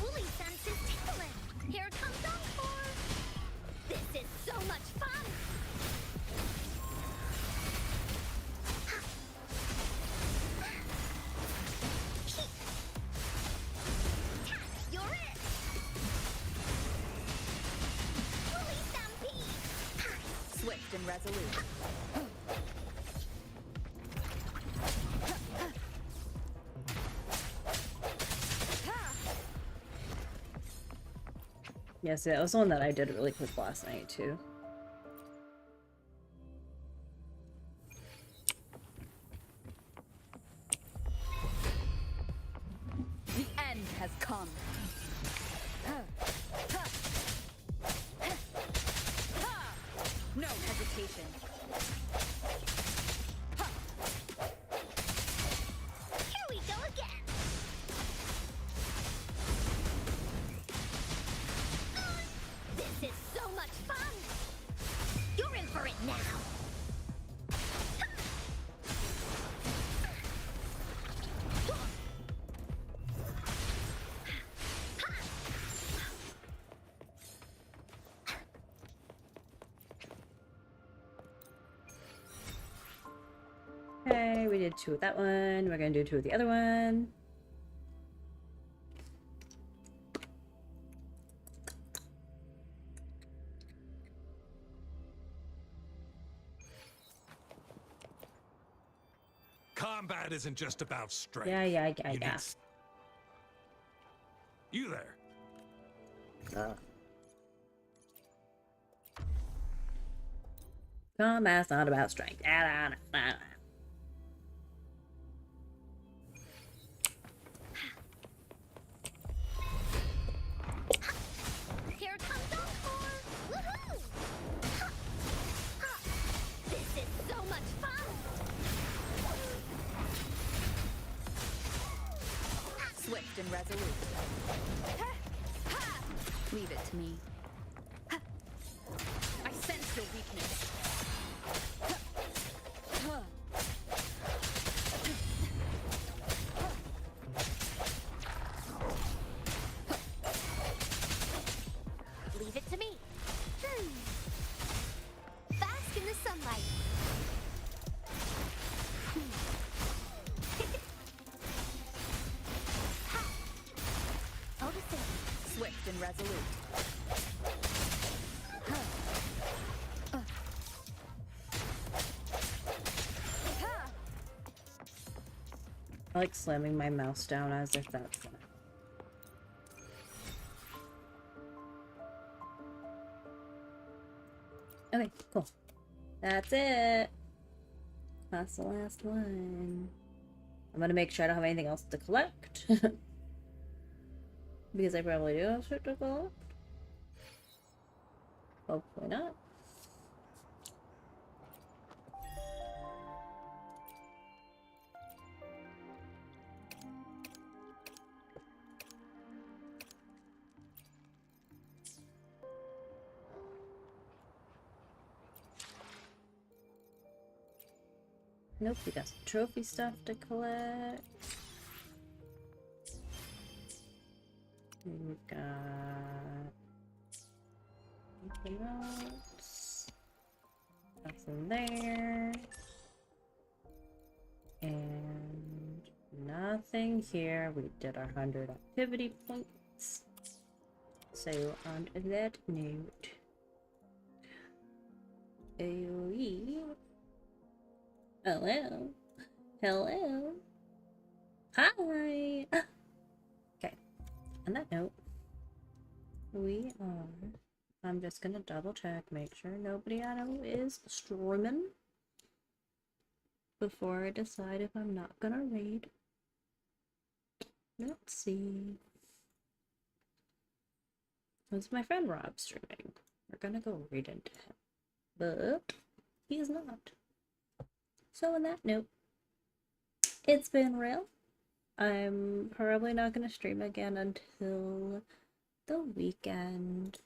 Woolly sense is tingling. Here comes Encore. This is so much fun. You're it. Woolly stampede. Swift and resolute. Yes, that was one that I did really quick last night too. has come. No hesitation. Here we go again. This is so much fun. You're in for it now. Okay, we did 2 of that one. We're gonna do 2 of the other one. Combat isn't just about strength. Yeah. You there? Combat's not about strength. Here comes Encore. Woohoo! This is so much fun. Swift and resolute. Leave it to me. I sense your weakness. Leave it to me. Bask in the sunlight. Swift and resolute. I like slamming my mouse down as if that's gonna... Okay, cool. That's it. That's the last one. I'm gonna make sure I don't have anything else to collect. Because I probably do have shit to collect. Hopefully not. Nope, we got some trophy stuff to collect. We've got anything else. Nothing there. And nothing here. We did our 100 activity points. So on that note, hello. Hello. Hi. Okay. On that note, we are... I'm just gonna double check, make sure nobody I know is streaming before I decide if I'm not gonna raid. Let's see. It's my friend Rob streaming. We're gonna go raid into him. But he is not. So on that note, it's been real. I'm probably not gonna stream again until the weekend,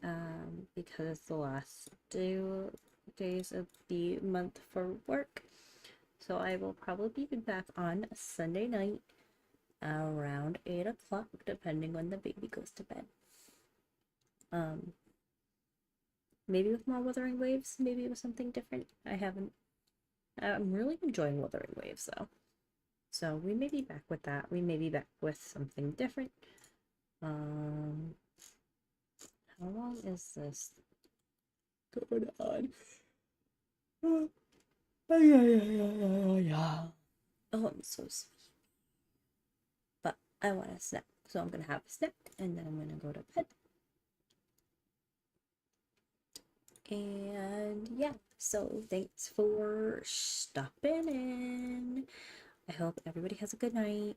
because it's the last 2 days of the month for work. So I will probably be back on Sunday night around 8 o'clock, depending when the baby goes to bed. Maybe with more Wuthering Waves, maybe with something different. I'm really enjoying Wuthering Waves though. So we may be back with that. We may be back with something different. How long is this going on? Oh, I'm so sleepy. But I want a snack. So I'm going to have a snack and then I'm going to go to bed. And yeah, so thanks for stopping in. I hope everybody has a good night.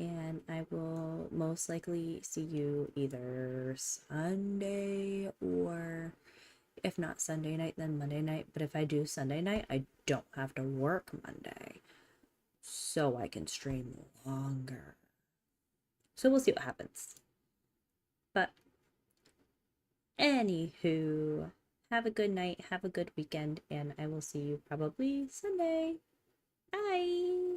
and I will most likely see you either Sunday or if not Sunday night, then Monday night. But if I do Sunday night, I don't have to work Monday, so I can stream longer. So we'll see what happens. But anywho, have a good night, have a good weekend, and I will see you probably Sunday. Bye!